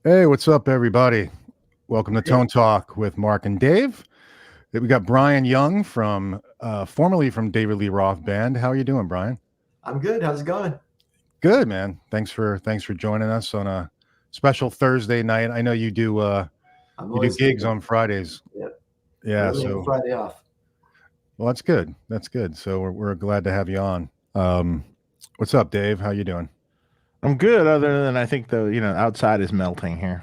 Hey, what's up, everybody? Welcome to Hey, Tone Talk with Mark and Dave. We got Brian Young from, formerly from David Lee Roth Band. How are you doing, Brian? I'm good. How's it going? Good, man. Thanks for joining us on a special Thursday night. I know you do. I'm You do always gigs kicking. on Fridays. Yep. Yeah. Rarely have a So, Friday off. well, that's good. That's good. So we're glad to have you on. What's up, Dave? How you doing? I'm good, other than I think the outside is melting here.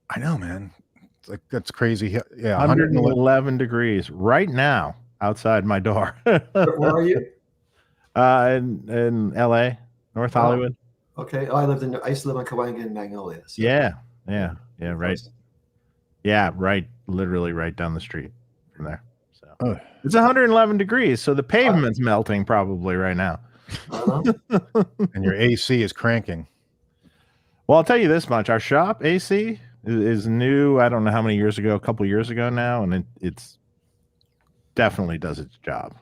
I know, man. It's like that's crazy. Yeah, 111. 111 degrees right now outside my door. Where are you? In L.A., North Oh, Hollywood. okay. Oh, I used to live in Cahuenga and Magnolia. So Yeah, yeah, yeah, pretty right. close. Yeah, right. Literally right down the street from there. So Oh, it's 111 degrees. So the I, pavement's melting probably right now. I don't know. and your AC is cranking. Well, I'll tell you this much: our shop AC is new. I don't know how many years ago, a couple years ago now, and it's definitely does its job.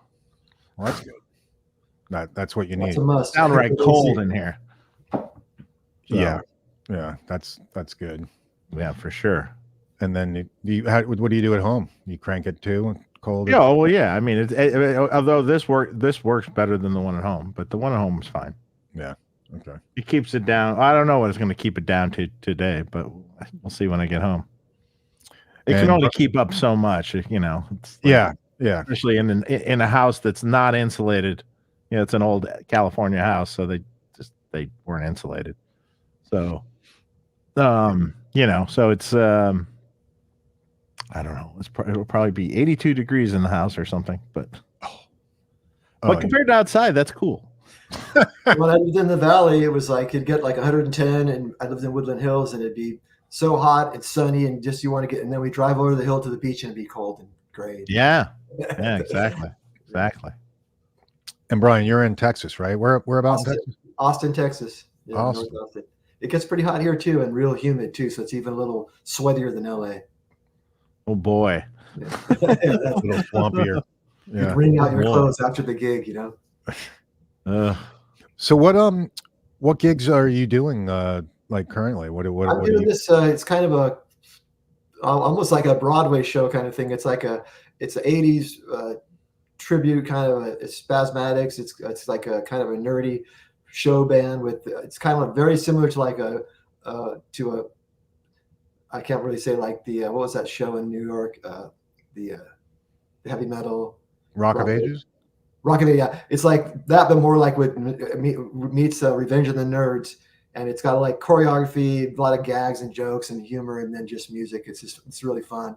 Well, that's good. That's what you That's need. a must. Downright Good AC. cold in here. Yeah, So yeah, that's good. yeah, for sure. And then what do you do at home? You crank it too, cold. Yeah, oh, well, yeah. I mean, although this works better than the one at home, but the one at home is fine. Yeah. Okay. It keeps it down. I don't know what it's going to keep it down to today, but we'll see when I get home. It can And only keep up so much, It's like, yeah, yeah. especially in a house that's not insulated. It's an old California house, so they weren't insulated. So, so it's I don't know. It'll probably be 82 degrees in the house or something, Oh, but compared to outside, that's cool. When I lived in the valley, it was like it'd get like 110, and I lived in Woodland Hills, and it'd be so hot and sunny, and just you want to get. And then we drive over the hill to the beach, and it'd be cold and gray. Yeah, yeah, exactly, exactly. and Brian, you're in Texas, right? Where about in Austin, Texas? Austin, Texas. Yeah, North Awesome. Austin. It gets pretty hot here too, and real humid too. So it's even a little sweatier than LA. Oh boy. Yeah. A little swampier. You Yeah. bring out Oh your boy. clothes after the gig, Uh, So what gigs are you doing like currently? I'm What do doing you? this. It's kind of a almost like a Broadway show kind of thing. It's an '80s tribute, kind of it's spasmatics. It's like a kind of a nerdy show band with. It's kind of very similar to like a to a. I can't really say like the what was that show in New York? The the heavy metal Rock of rock. Ages? Rocket, yeah, it's like that, but more like what meets Revenge of the Nerds, and it's got like choreography, a lot of gags and jokes and humor, and then just music. It's really fun. Oh,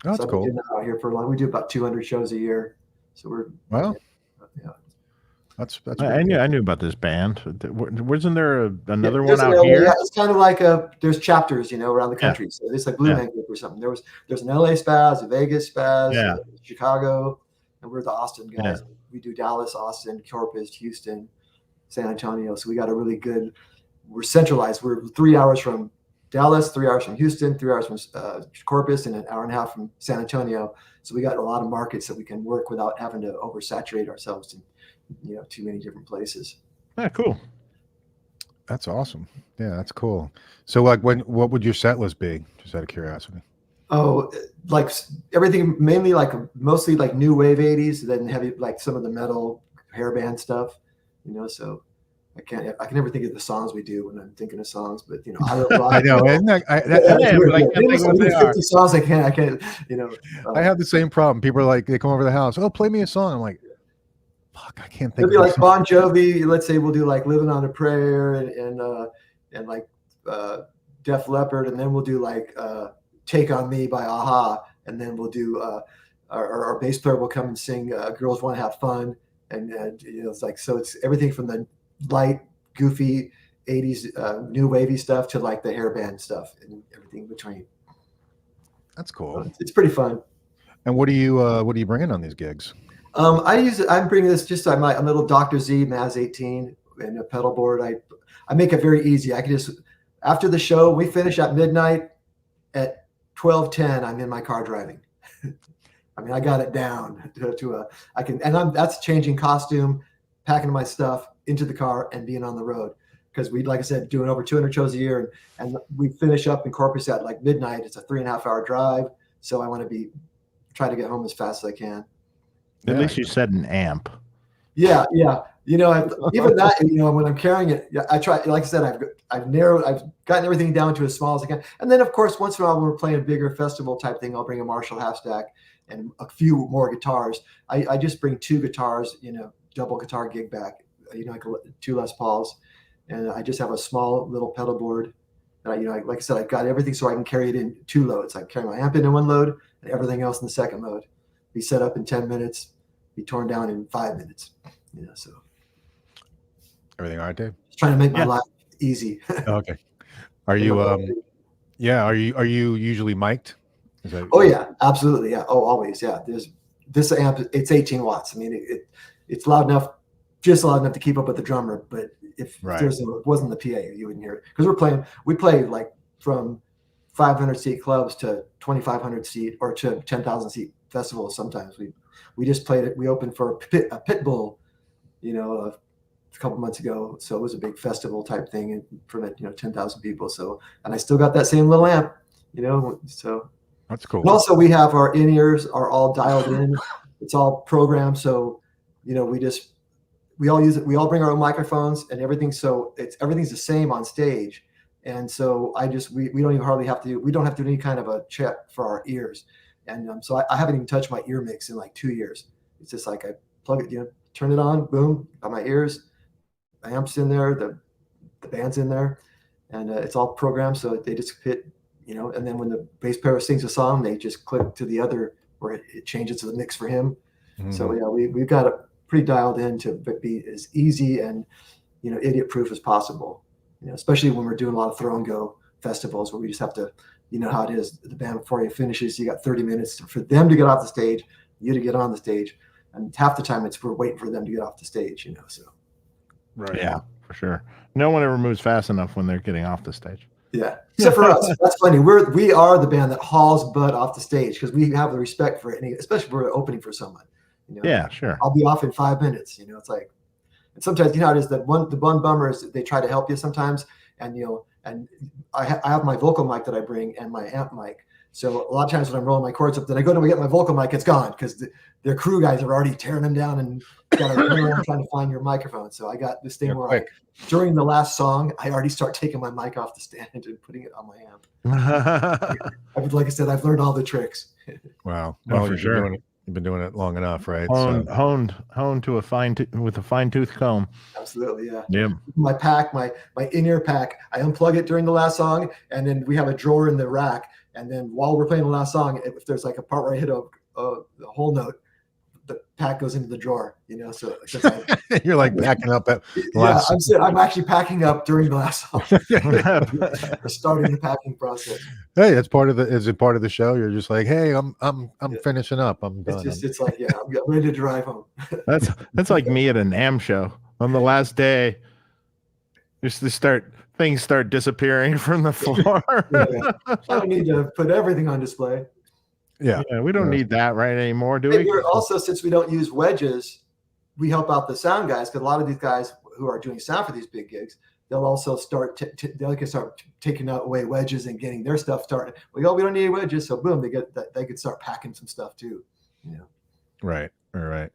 So that's I've been cool. doing that out here for a long. We do about 200 shows a year, so we're Well, yeah, yeah. that's I pretty knew cool. I knew about this band. Wasn't there Yeah, another one there's an out LA. Yeah, here? it's kind of like there's chapters, around the Yeah, country. So it's like Blue yeah, Man Group or something. There's an LA Spaz, a Vegas Spaz, yeah, Chicago, and we're the Austin yeah. guys. We do Dallas, Austin, Corpus, Houston, San Antonio. So we got a really good. We're centralized. We're 3 hours from Dallas, 3 hours from Houston, 3 hours from Corpus, and an hour and a half from San Antonio. So we got a lot of markets that we can work without having to oversaturate ourselves in too many different places. Yeah, cool. That's awesome. Yeah, that's cool. So like what would your set list be? Just out of curiosity. Oh, like everything, mainly like mostly like new wave '80s, then heavy like some of the metal hairband stuff. So I can never think of the songs we do when I'm thinking of songs, but I love rock I and know, roll. isn't that That's Yeah, weird. but I Yeah, can't think of what we they do are. 50 songs. I can't. You know, I uh, have the same problem. People are like, they come over the house. Oh, play me a song. I'm like, fuck, I can't think it'll of be the like song. Bon Jovi. Let's say we'll do like "Living on a Prayer" and like Def Leppard, and then we'll do like "Take on Me" by Aha, and then we'll do our bass player will come and sing "Girls Want to Have Fun," and it's like so it's everything from the light, goofy '80s new wavy stuff to like the hairband stuff and everything in between. That's So cool. it's pretty fun. And what are you bringing on these gigs? I'm bringing this just on my a little Dr. Z Maz 18 and a pedal board. I make it very easy. I can just after the show we finish at midnight at 12:10. I'm in my car driving. I mean, I got it down to a I can and that's changing costume, packing my stuff into the car and being on the road. because we, like I said, doing over 200 shows a year, and we finish up in Corpus at like midnight. It's a 3.5-hour drive, so I want to try to get home as fast as I can. At least you said an amp. Yeah. You know, even that, you know, when I'm carrying it, I try. Like I said, I've gotten everything down to as small as I can. And then, of course, once in a while, when we're playing a bigger festival type thing, I'll bring a Marshall half stack and a few more guitars. I just bring 2 guitars, you know, double guitar gig back, you know, like 2 Les Pauls, and I just have a small little pedal board. And you know, like I said, I've got everything so I can carry it in 2 loads. I carry my amp in 1 load and everything else in the second load. Be set up in 10 minutes, be torn down in 5 minutes. You know, so. Everything all right, Dave? Just trying to make my life easy. Okay. Are you are you usually mic'd? Oh yeah, absolutely. Yeah. Oh, always. Yeah. There's this amp, it's 18 watts. I mean, it's loud enough, just loud enough to keep up with the drummer. But if it wasn't the PA, you wouldn't hear it. Because we play like from 500 seat clubs to 2,500 seat or to 10,000 seat festivals. Sometimes we just played it. We opened for a pit bull, you know, a couple months ago, so it was a big festival type thing for 10,000 people. So, and I still got that same little amp, you know. So that's cool. And also, we have our in-ears are all dialed in. It's all programmed, so you know we all use it. We all bring our own microphones and everything, so everything's the same on stage. And so we don't even hardly have to we don't have to do any kind of a check for our ears. And so I haven't even touched my ear mix in like 2 years. It's just like I plug it, you know, turn it on, boom, got my ears. Amps in there, the band's in there, and it's all programmed, so they just hit, you know, and then when the bass player sings a song, they just click to the other where it changes to the mix for him. Mm-hmm. So yeah, we've got it pretty dialed in to be as easy and, you know, idiot proof as possible, you know, especially when we're doing a lot of throw and go festivals where we just have to, you know how it is, the band before it finishes, you got 30 minutes for them to get off the stage, you to get on the stage, and half the time we're waiting for them to get off the stage, you know. So right. Yeah, for sure. No one ever moves fast enough when they're getting off the stage. Yeah. Except for us. That's funny. We are the band that hauls butt off the stage because we have the respect for it, especially if we're opening for someone. You know, yeah, sure. I'll be off in 5 minutes. You know, it's like, and sometimes, you know how it is that the one bummer is they try to help you sometimes. And, you know, and I have my vocal mic that I bring and my amp mic. So a lot of times when I'm rolling my chords up, then I go to get my vocal mic, it's gone because their crew guys are already tearing them down and got to run around trying to find your microphone. So I got this thing where during the last song, I already start taking my mic off the stand and putting it on my amp. Like I said, I've learned all the tricks. Wow. Well, for sure. You've been doing it long enough, right? Honed to with a fine tooth comb. Absolutely, yeah. Yeah. My pack, my in-ear pack, I unplug it during the last song, and then we have a drawer in the rack. And then while we're playing the last song, if there's like a part where I hit a whole note, the pack goes into the drawer, you know. So you're like packing up at I'm actually packing up during the last song. We're starting the packing process. Hey, that's part of the show. You're just like, hey, I'm finishing up. I'm done. It's like, yeah, I'm ready to drive home. That's like me at an AM show. On the last day, things start disappearing from the floor. I don't need to put everything on display. Yeah, we don't need that right anymore, do we? Also, since we don't use wedges, we help out the sound guys because a lot of these guys who are doing sound for these big gigs, they'll also start taking away wedges and getting their stuff started. We don't need wedges, so boom, they could start packing some stuff too. You know. Right. All right.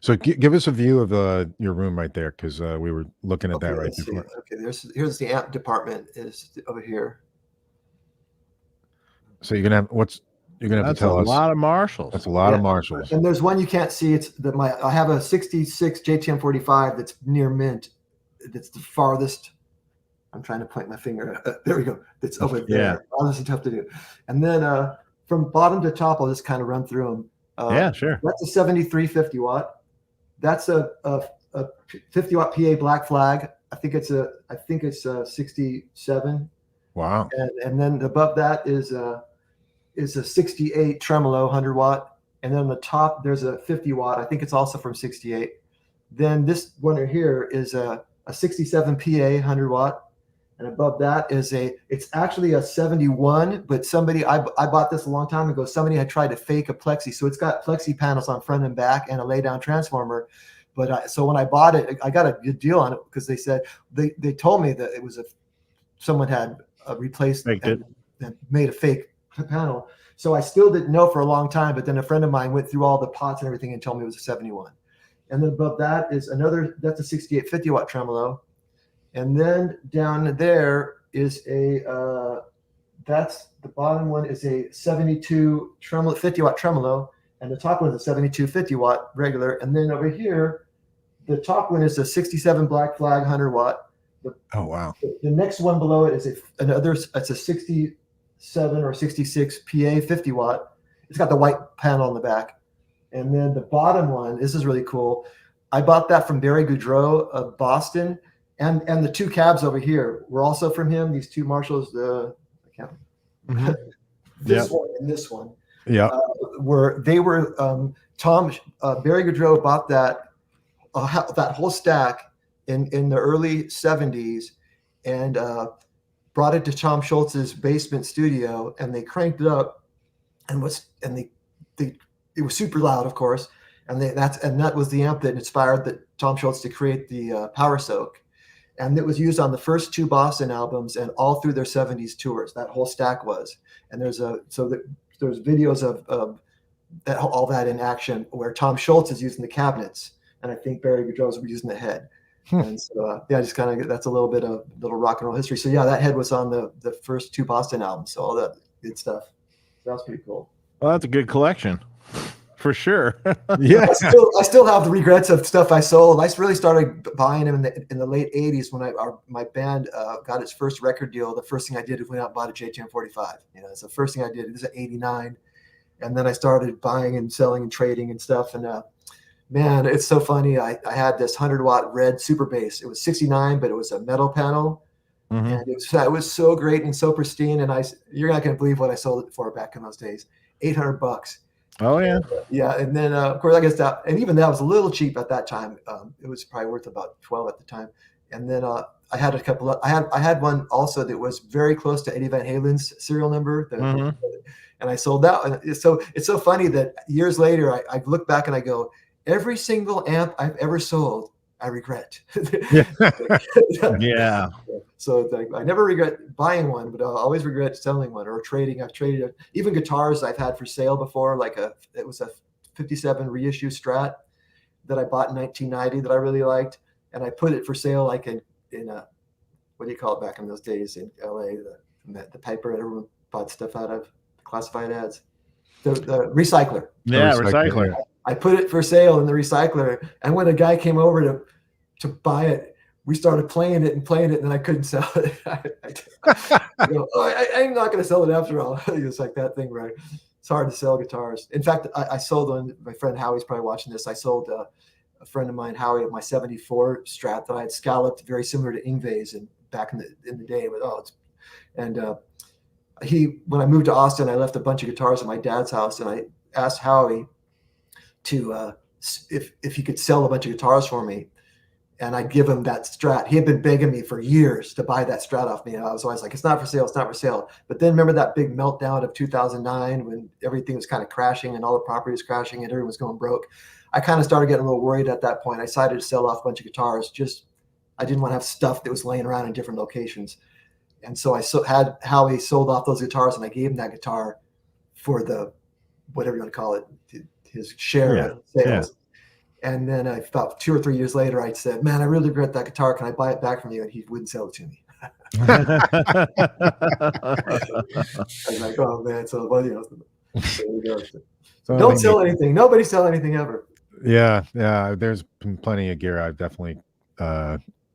So give us a view of your room right there, because we were looking at that right before. Okay, here's the amp department is over here. So you're gonna have to tell us. That's a lot of Marshalls. That's a lot of Marshalls. And there's one you can't see. It's I have a 66 JTM 45 that's near mint. That's the farthest. I'm trying to point my finger. There we go. It's over there. Yeah. Oh, this is tough to do. And then from bottom to top, I'll just kind of run through them. Yeah, sure. That's a 73 50 watt. That's a 50 watt PA Black Flag. I think it's a 67. Wow. And then above that is a 68 tremolo 100 watt. And then on the top, there's a 50 watt. I think it's also from 68. Then this one right here is a 67 PA 100 watt. And above that is it's actually a 71, but I bought this a long time ago. Somebody had tried to fake a plexi. So it's got plexi panels on front and back and a lay down transformer, But so when I bought it, I got a good deal on it because they said they told me that it was someone had replaced and made a fake panel. So I still didn't know for a long time. But then a friend of mine went through all the pots and everything and told me it was a 71. And then above that is that's a 68 50 watt tremolo. And then down there is that's the bottom one is a 72 tremolo, 50 watt tremolo. And the top one is a 72 50 watt regular. And then over here, the top one is a 67 Black Flag 100 watt. Oh, wow. The next one below it is it's a 67 or 66 PA 50 watt. It's got the white panel on the back. And then the bottom one, this is really cool. I bought that from Barry Goudreau of Boston. And the two cabs over here were also from him. These two Marshalls, I can't this one and this one. Yeah. Barry Goudreau bought that whole stack in the early 70s and brought it to Tom Schultz's basement studio, and they cranked it up and it was super loud, of course, and that was the amp that inspired Tom Schultz to create the Power Soak, and it was used on the first two Boston albums and all through their 70s tours. That whole stack was, and there's videos of that, all that in action where Tom Schultz is using the cabinets, and I think Barry Goudreau was using the head. And so just kind of that's a little bit of little rock and roll history. So yeah, that head was on the first two Boston albums, so all that good stuff. So that was pretty cool. Well, that's a good collection. For sure. Yeah. I still have the regrets of stuff I sold. I really started buying them in the late 80s when my band got its first record deal. The first thing I did was went out and bought a JTM45. It's the first thing I did. It was at 89. And then I started buying and selling and trading and stuff. And man, it's so funny. I had this 100-watt red super bass. It was 69, but it was a metal panel. Mm-hmm. And it was so great and so pristine. And you're not going to believe what I sold it for back in those days. $800. Oh yeah. Yeah. And then of course I guess and even that was a little cheap at that time. It was probably worth about 12 at the time. And then I had a couple of, I had one also that was very close to Eddie Van Halen's serial number. And I sold that. And so it's so funny that years later, I look back and I go, every single amp I've ever sold, I regret. Yeah. So I never regret buying one, but I always regret selling one or trading. I've traded even guitars I've had for sale before. It was a 57 reissue Strat that I bought in 1990 that I really liked, and I put it for sale like in a what do you call it back in those days in LA, the paper everyone bought stuff out of, classified ads, the recycler. Yeah, recycler. I put it for sale in the recycler, and when a guy came over to buy it, we started playing it, and then I couldn't sell it. I'm not going to sell it after all. It's like that thing, right? It's hard to sell guitars. In fact, I sold one. My friend Howie's probably watching this. I sold a friend of mine, Howie, my 74 Strat that I had scalloped very similar to Yngwie's and back in the day. But when I moved to Austin, I left a bunch of guitars at my dad's house, and I asked Howie to if he could sell a bunch of guitars for me, and I'd give him that Strat. He had been begging me for years to buy that Strat off me, and I was always like, it's not for sale, it's not for sale. But then remember that big meltdown of 2009 when everything was kind of crashing and all the property was crashing and everyone was going broke. I kind of started getting a little worried at that point. I decided to sell off a bunch of guitars. I didn't want to have stuff that was laying around in different locations. And so I had Howie sold off those guitars, and I gave him that guitar for the, whatever you want to call it, his share of sales. Yeah. And then about 2 or 3 years later, I said, man, I really regret that guitar. Can I buy it back from you? And he wouldn't sell it to me. I was like, oh man. So, well, there we go. So don't sell anything. Nobody sell anything ever. Yeah. There's been plenty of gear I've definitely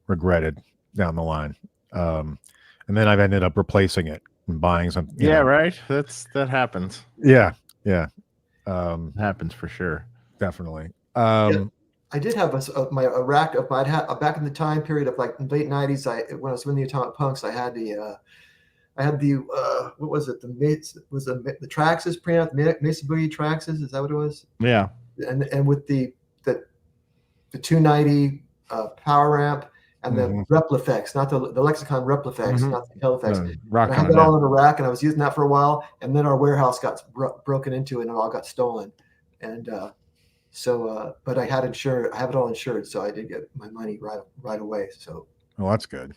regretted down the line. And then I've ended up replacing it and buying some. Right. That happens. Yeah. Happens for sure. Definitely. I did have a rack of back in the time period of like late 90s. When I was in the Atomic Punks, I had the what was it? The Traxxas preamp, Mesa Boogie Traxxas. Is that what it was? Yeah. And with the 290 power amp and the Replifex, not the Lexicon Replifex, not the Teleflex. I had that all in a rack, and I was using that for a while, and then our warehouse got broken into, and it all got stolen. And So, but I have it all insured, so I did get my money right away. So Oh, that's good.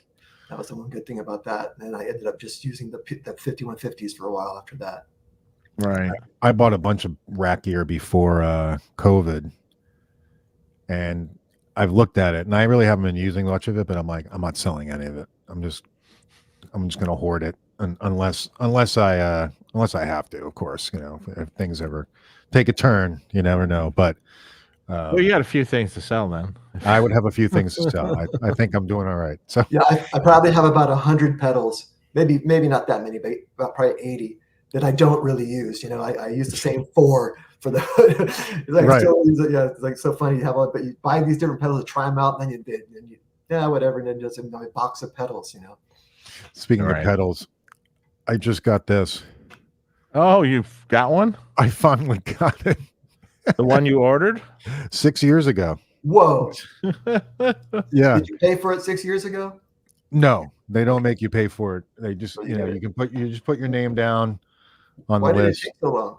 that was the one good thing about that. And then I ended up just using the 5150s for a while after that. Right. I bought a bunch of rack gear before COVID, and I've looked at it, and I really haven't been using much of it. But I'm like, I'm not selling any of it. I'm just gonna hoard it, unless I have to, of course. If things ever take a turn, you never know. But Well, you got a few things to sell then. I would have a few things to sell. I think I'm doing all right. So Yeah, I probably have about 100 pedals, maybe not that many, but about probably 80 that I don't really use. I use the same 4 for the. It's like Right. I still use it. Yeah, it's like so funny to have all, but you buy these different pedals, try them out, and then you whatever, and then just a box of pedals. Speaking Right. of pedals, I just got this. Oh, you've got one? I finally got it The one you ordered? 6 years ago. Whoa! Yeah. Did you pay for it 6 years ago? No, they don't make you pay for it. They just, Well, you you just put your name down on Why the did it list. take so long?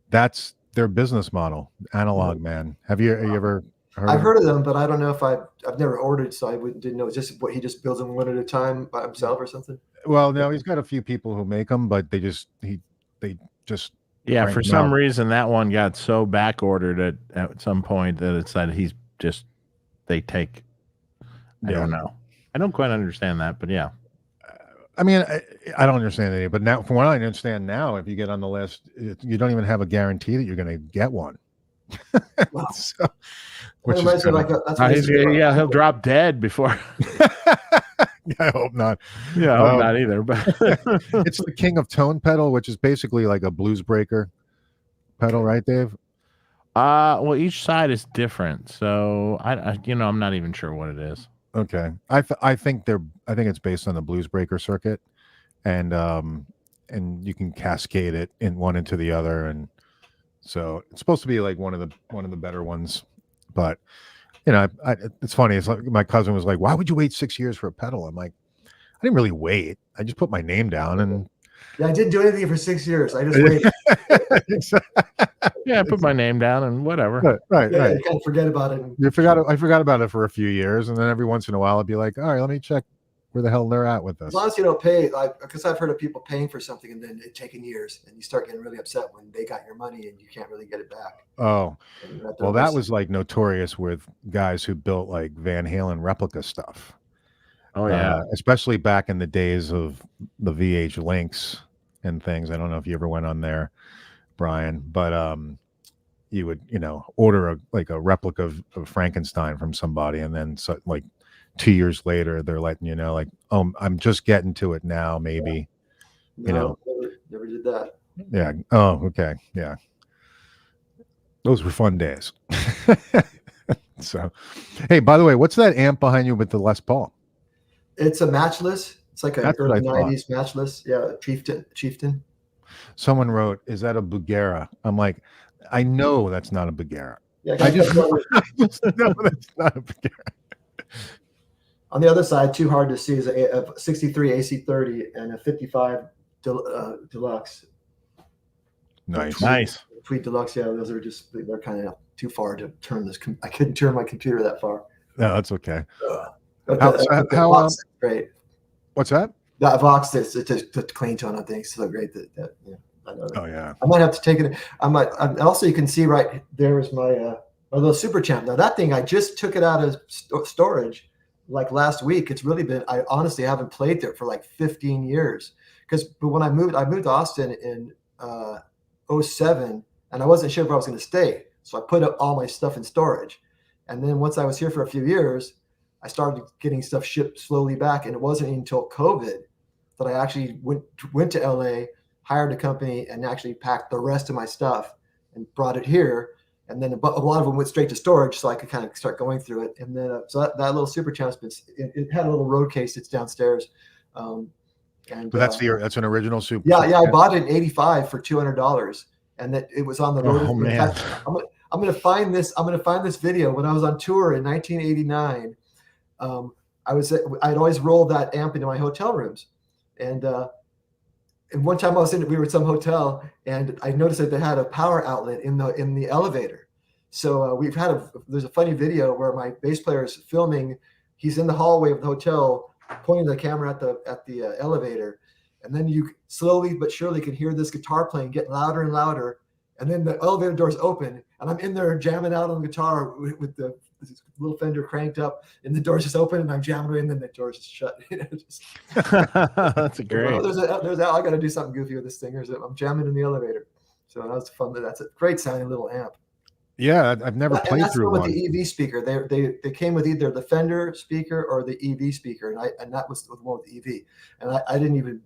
That's their business model. Analog Man. Have you ever heard? I've heard of them, but I don't know if I've never ordered, so didn't know. Is this what he just builds them one at a time by himself or something? Well, no, he's got a few people who make them, but they just Yeah, crank for 'em some out. reason that one got so back ordered at some point that it said they take. I don't know. I don't quite understand that, but yeah. I mean, I don't understand it, but now, from what I understand now, if you get on the list, you don't even have a guarantee that you're going to get one. Wow. So, which That is reminds me kinda- that's what they say about He'll drop dead before. I hope not. Yeah, I hope not either. But It's the King of Tone pedal, which is basically like a blues breaker pedal, right, Dave? well, each side is different, so I'm not even sure what it is. Okay, I think it's based on the blues breaker circuit, and you can cascade it in one into the other, and so it's supposed to be like one of the better ones. But it's funny. It's like my cousin was like, "Why would you wait 6 years for a pedal?" I'm like, I didn't really wait. I just put my name down and. Yeah, I didn't do anything for 6 years. I just waited. Yeah, I put my name down and whatever. Right. Yeah, you kind of forget about it. I forgot about it for a few years, and then every once in a while I'd be like, all right, let me check where the hell they're at with this. As long as you don't pay, because I've heard of people paying for something and then it taking years, and you start getting really upset when they got your money and you can't really get it back. Oh, well, that was like notorious with guys who built like Van Halen replica stuff. Oh yeah, especially back in the days of the VH Links and things. I don't know if you ever went on there, Brian, but you would order a replica of Frankenstein from somebody, and then 2 years later they're letting you know, like, oh, I'm just getting to it now, maybe. No, never did that. Yeah. Oh, okay. Yeah. Those were fun days. So, hey, by the way, what's that amp behind you with the Les Paul? It's a matchless. It's like an That's what I early thought. 90s matchless. Yeah, Chieftain. Someone wrote, "Is that a Bugera?" I'm like, I know that's not a Bugera. Yeah, I just know that's not a Bugera. On the other side, too hard to see, is a 63 AC30 and a 55 Deluxe. Nice. Tweet Deluxe, yeah, those are they're kind of too far to turn this. I couldn't turn my computer that far. No, that's okay. How Vox is great. What's that? That Vox is the clean tone. I think so great that I know that. Oh yeah. I might have to take it. Also, you can see right there is my little Super Champ. Now that thing, I just took it out of storage like last week. It's really been. I honestly haven't played there for like 15 years. But when I moved to Austin in 2007, and I wasn't sure if I was going to stay, so I put up all my stuff in storage. And then once I was here for a few years, I started getting stuff shipped slowly back, and it wasn't until COVID that I actually went to LA, hired a company, and actually packed the rest of my stuff and brought it here. And then a lot of them went straight to storage, so I could kind of start going through it. And then so that little Super Champ's it had a little road case that's downstairs. But that's an original Super. Yeah, I bought it in @85 for $200, and that it was on the road. Oh man. I'm gonna find this. I'm gonna find this video when I was on tour in 1989. I'd always roll that amp into my hotel rooms, and one time we were at some hotel, and I noticed that they had a power outlet in the elevator, So there's a funny video where my bass player is filming. He's in the hallway of the hotel, pointing the camera at the elevator, and then you slowly but surely can hear this guitar playing get louder and louder, and then the elevator doors open, and I'm in there jamming out on the guitar with the little Fender cranked up, and the doors just open, and I'm jamming away, and then the doors just shut. That's great. Well, I got to do something goofy with this thing. I'm jamming in the elevator, so that was fun. That's a great sounding little amp. Yeah, I've never played through one. With the EV speaker, they came with either the Fender speaker or the EV speaker, and that was the one with the EV. And I didn't even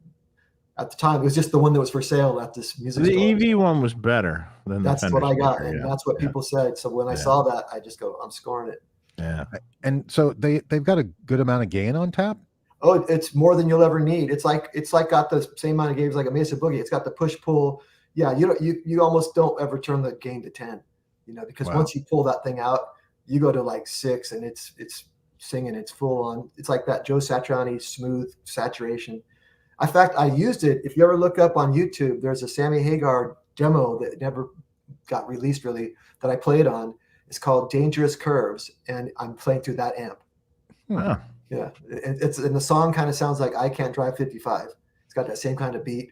at the time. It was just the one that was for sale at this music store. The EV one was better than that's the Fender what I got, speaker, and that's what people said. So when I saw that, I just go, I'm scoring it. Yeah. And so they've got a good amount of gain on tap. Oh, it's more than you'll ever need. It's like got the same amount of gain as like a Mesa Boogie. It's got the push pull. Yeah, you almost don't ever turn the gain to 10. Because once you pull that thing out, you go to like 6, and it's singing. It's full on. It's like that Joe Satriani smooth saturation. In fact, I used it. If you ever look up on YouTube, there's a Sammy Hagar demo that never got released really that I played on. It's called Dangerous Curves, and I'm playing through that amp. Wow. Yeah, and the song kind of sounds like I Can't Drive 55. It's got that same kind of beat.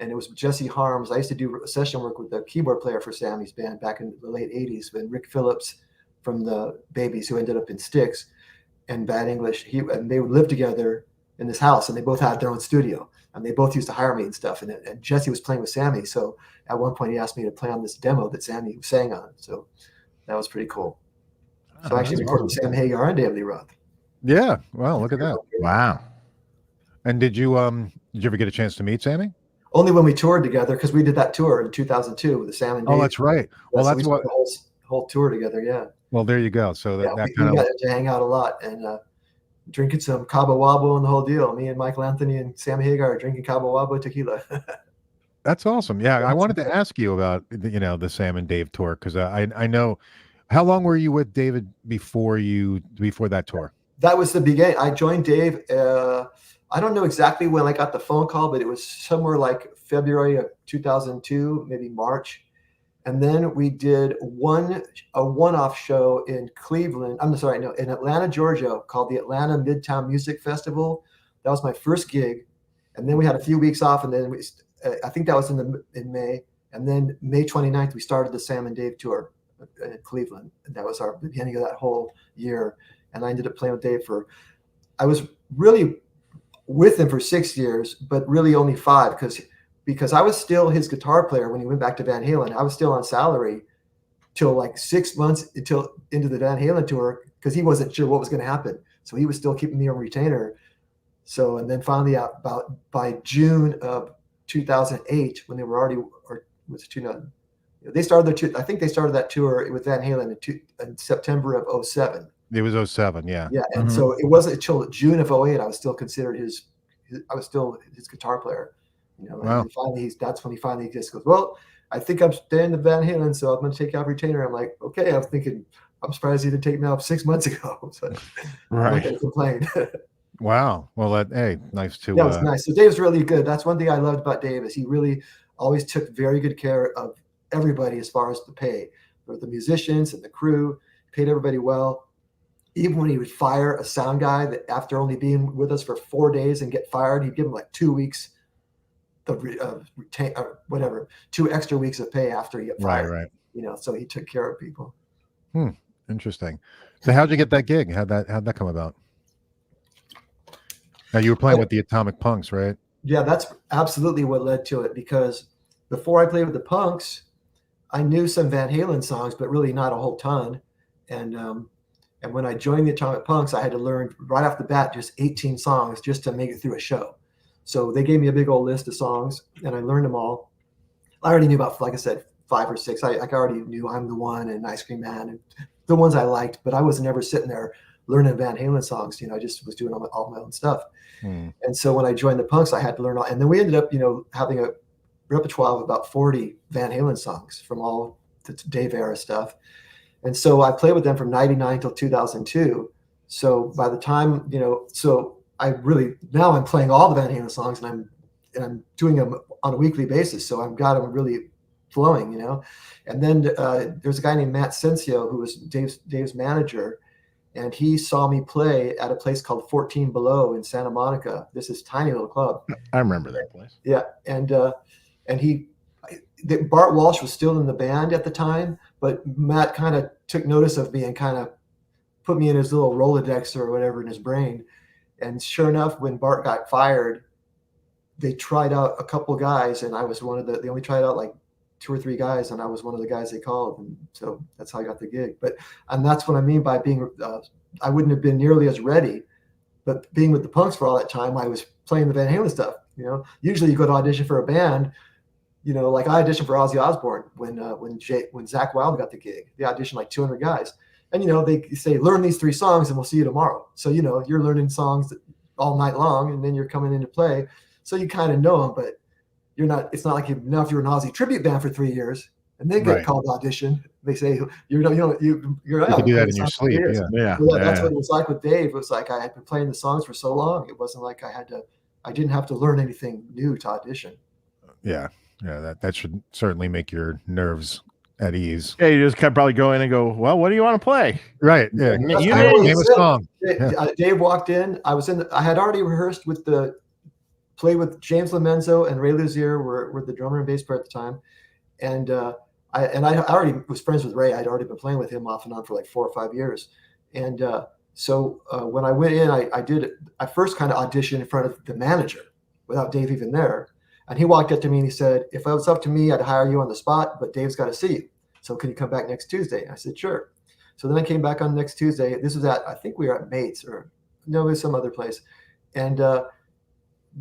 And it was Jesse Harms. I used to do session work with the keyboard player for Sammy's band back in the late 80s, when Rick Phillips from the Babies, who ended up in Styx, and Bad English, and they would live together in this house, and they both had their own studio, and they both used to hire me and stuff. And Jesse was playing with Sammy. So at one point he asked me to play on this demo that Sammy sang on. So that was pretty cool. So I actually recorded with Sam Hagar and David Lee Roth. Yeah. Wow. Look at that. Wow. And did you ever get a chance to meet Sammy? Only when we toured together, because we did that tour in 2002 with the Sam and Dave. Oh, that's right. Well, that's what the whole tour together. Yeah. Well, there you go. So that we kind of got to hang out a lot and drinking some Cabo Wabo and the whole deal. Me and Michael Anthony and Sam Hagar are drinking Cabo Wabo tequila. That's awesome. Yeah, I wanted to ask you about the Sam and Dave tour, because I know. How long were you with David before that tour? That was the beginning. I joined Dave. I don't know exactly when I got the phone call, but it was somewhere like February of 2002, maybe March. And then we did a one-off show in Cleveland. In Atlanta, Georgia, called the Atlanta Midtown Music Festival. That was my first gig. And then we had a few weeks off, and then I think that was in May. And then May 29th, we started the Sam and Dave tour in Cleveland. And that was our beginning of that whole year. And I ended up playing with Dave I was really with him for 6 years, but really only 5, because I was still his guitar player when he went back to Van Halen. I was still on salary till like 6 months into the Van Halen tour, because he wasn't sure what was going to happen. So he was still keeping me on retainer. So, and then finally by June of 2008, when they were already, or was it 2000? They started their tour. I think they started that tour with Van Halen in September of 2007. It was 07, yeah. Yeah, and so it wasn't until June of 2008 I was still considered his guitar player. Wow. And finally that's when he finally just goes, well, I think I'm staying to Van Halen, so I'm going to take out retainer. I'm like, okay. I'm thinking, I'm surprised he didn't take me out 6 months ago. So right. I'm not going to complain. Wow. Well, hey, nice to. That was nice. So Dave's really good. That's one thing I loved about Dave, is he really always took very good care of everybody as far as the pay for the musicians and the crew. Paid everybody well. Even when he would fire a sound guy that after only being with us for 4 days and get fired, he'd give him like 2 weeks of 2 extra weeks of pay after he got fired. Right. So he took care of people. Interesting. So how'd you get that gig? How'd that come about? Now you were playing with the Atomic Punks, right? Yeah, that's absolutely what led to it, because before I played with the Punks, I knew some Van Halen songs, but really not a whole ton. And when I joined the Atomic Punks, I had to learn right off the bat just 18 songs just to make it through a show. So they gave me a big old list of songs, and I learned them all. I already knew about, like I said, 5 or 6. I already knew I'm the One and Ice Cream Man, and the ones I liked, but I was never sitting there learning Van Halen songs. I just was doing all my own stuff. And so when I joined the Punks, I had to learn all. And then we ended up, having a repertoire of about 40 Van Halen songs from all the Dave era stuff. And so I played with them from 99 till 2002. So by the time, so now I'm playing all the Van Halen songs, and I'm doing them on a weekly basis. So I've got them really flowing, you know. And then there's a guy named Matt Sensio who was Dave's manager, and he saw me play at a place called 14 Below in Santa Monica. This is tiny little club. I remember that place. Yeah, and Bart Walsh was still in the band at the time, but Matt kind of took notice of me and kind of put me in his little Rolodex or whatever in his brain. And sure enough, when Bart got fired, they tried out a couple guys, and I was one of they only tried out like 2 or 3 guys, and I was one of the guys they called, and so that's how I got the gig. And that's what I mean by being, I wouldn't have been nearly as ready, but being with the Punks for all that time, I was playing the Van Halen stuff. You know, usually you go to audition for a band, you know, like I auditioned for Ozzy Osbourne when Zach Wilde got the gig. They auditioned like 200 guys, and you know they say learn these 3 songs and we'll see you tomorrow. So you know you're learning songs all night long, and then you're coming in to play, so you kind of know them, but you're not. It's not like you're an Ozzy tribute band for 3 years and then get called to audition. They say you're you can do that in your sleep. Yeah, that's what it was like with Dave. It was like I had been playing the songs for so long. It wasn't like I didn't have to learn anything new to audition. Yeah. That should certainly make your nerves at ease. Yeah, you just kept probably go in and go, well, what do you want to play? Right. Yeah. You name a song. Dave walked in. I had already rehearsed played with James Lomenzo and Ray Luzier were the drummer and bass player at the time. And I already was friends with Ray. I'd already been playing with him off and on for like 4 or 5 years. And so when I went in, I first kind of auditioned in front of the manager without Dave even there. And he walked up to me and he said, if it was up to me, I'd hire you on the spot, but Dave's got to see you. So can you come back next Tuesday? I said, sure. So then I came back on next Tuesday. This was I think we were at Mates it was some other place. And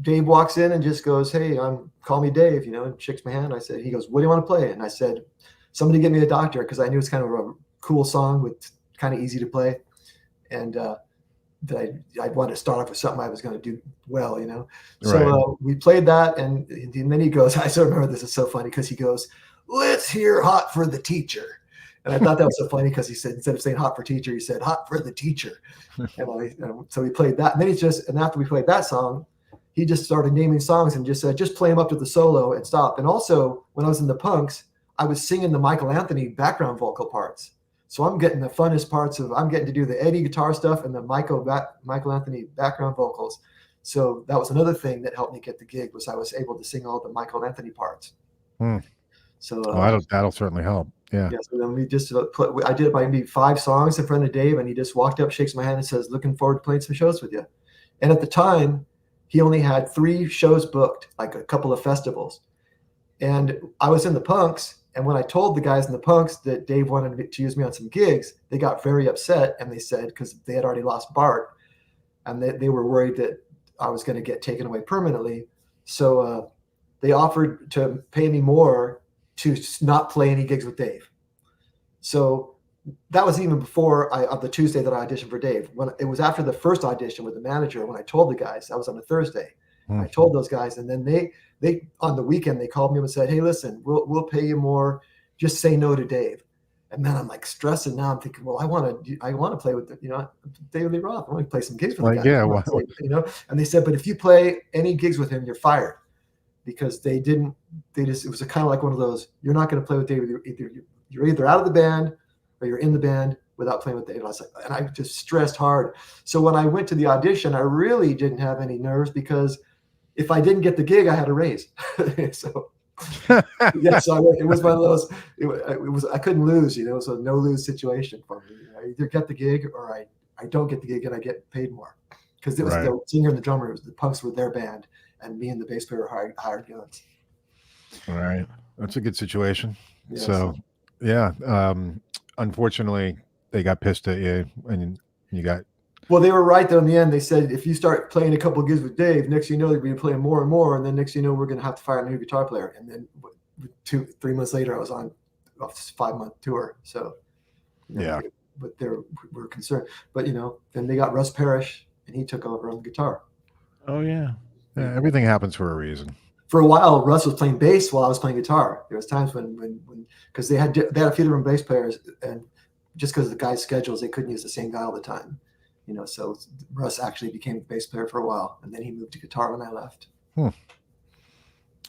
Dave walks in and just goes, hey, call me Dave, you know, and shakes my hand. He goes, what do you want to play? And I said, somebody get me a doctor, because I knew it's kind of a cool song with kind of easy to play. And that I wanted to start off with something I was going to do well, you know. So we played that, and then he goes, I still remember this is so funny because he goes, let's hear Hot for the Teacher. And I thought that was so funny because he said, instead of saying hot for teacher, he said hot for the teacher. And so we played that. And then after we played that song, he just started naming songs and just said, just play them up to the solo and stop. And also when I was in the Punks, I was singing the Michael Anthony background vocal parts. So I'm getting the funnest parts I'm getting to do the Eddie guitar stuff and the Michael Anthony background vocals. So that was another thing that helped me get the gig, was I was able to sing all the Michael Anthony parts. So that'll certainly help. Yeah. So then we just I did maybe 5 songs in front of Dave, and he just walked up, shakes my hand, and says, looking forward to playing some shows with you. And at the time, he only had 3 shows booked, like a couple of festivals. And I was in the Punks. And when I told the guys in the Punks that Dave wanted to use me on some gigs, they got very upset. And they said, because they had already lost Bart, and they were worried that I was going to get taken away permanently. So they offered to pay me more to not play any gigs with Dave. So that was even before on the Tuesday that I auditioned for Dave. When it was after the first audition with the manager, when I told the guys, that was on a Thursday. I told those guys, and then they on the weekend they called me and said, hey, listen, we'll pay you more. Just say no to Dave. And then I'm like stressing now. I'm thinking, well, I want to play with David Lee Roth. I want to play some gigs with the guy. Yeah, And they said, but if you play any gigs with him, you're fired, because it was kind of like one of those, you're not going to play with David. You're either out of the band or you're in the band without playing with David. And I just stressed hard. So when I went to the audition, I really didn't have any nerves, because if I didn't get the gig, I had a raise. So it was one of those. It was I couldn't lose. It was a no lose situation for me. I either get the gig or I don't get the gig, and I get paid more, because it was the singer and the drummer. The Punks were their band, and me and the bass player hired guns. All right, that's a good situation. Yeah, unfortunately, they got pissed at you, and you got. Well, they were right though. In the end, they said, if you start playing a couple of gigs with Dave, next thing you know, they're going to be playing more and more, and then next thing you know, we're going to have to fire a new guitar player. And then 2-3 months later, I was on a 5-month tour. So but we're concerned. But then they got Russ Parrish, and he took over on the guitar. Oh yeah. Yeah, everything happens for a reason. For a while, Russ was playing bass while I was playing guitar. There was times when because they had a few different bass players, and just because of the guys' schedules, they couldn't use the same guy all the time. So Russ actually became the bass player for a while, and then he moved to guitar when I left.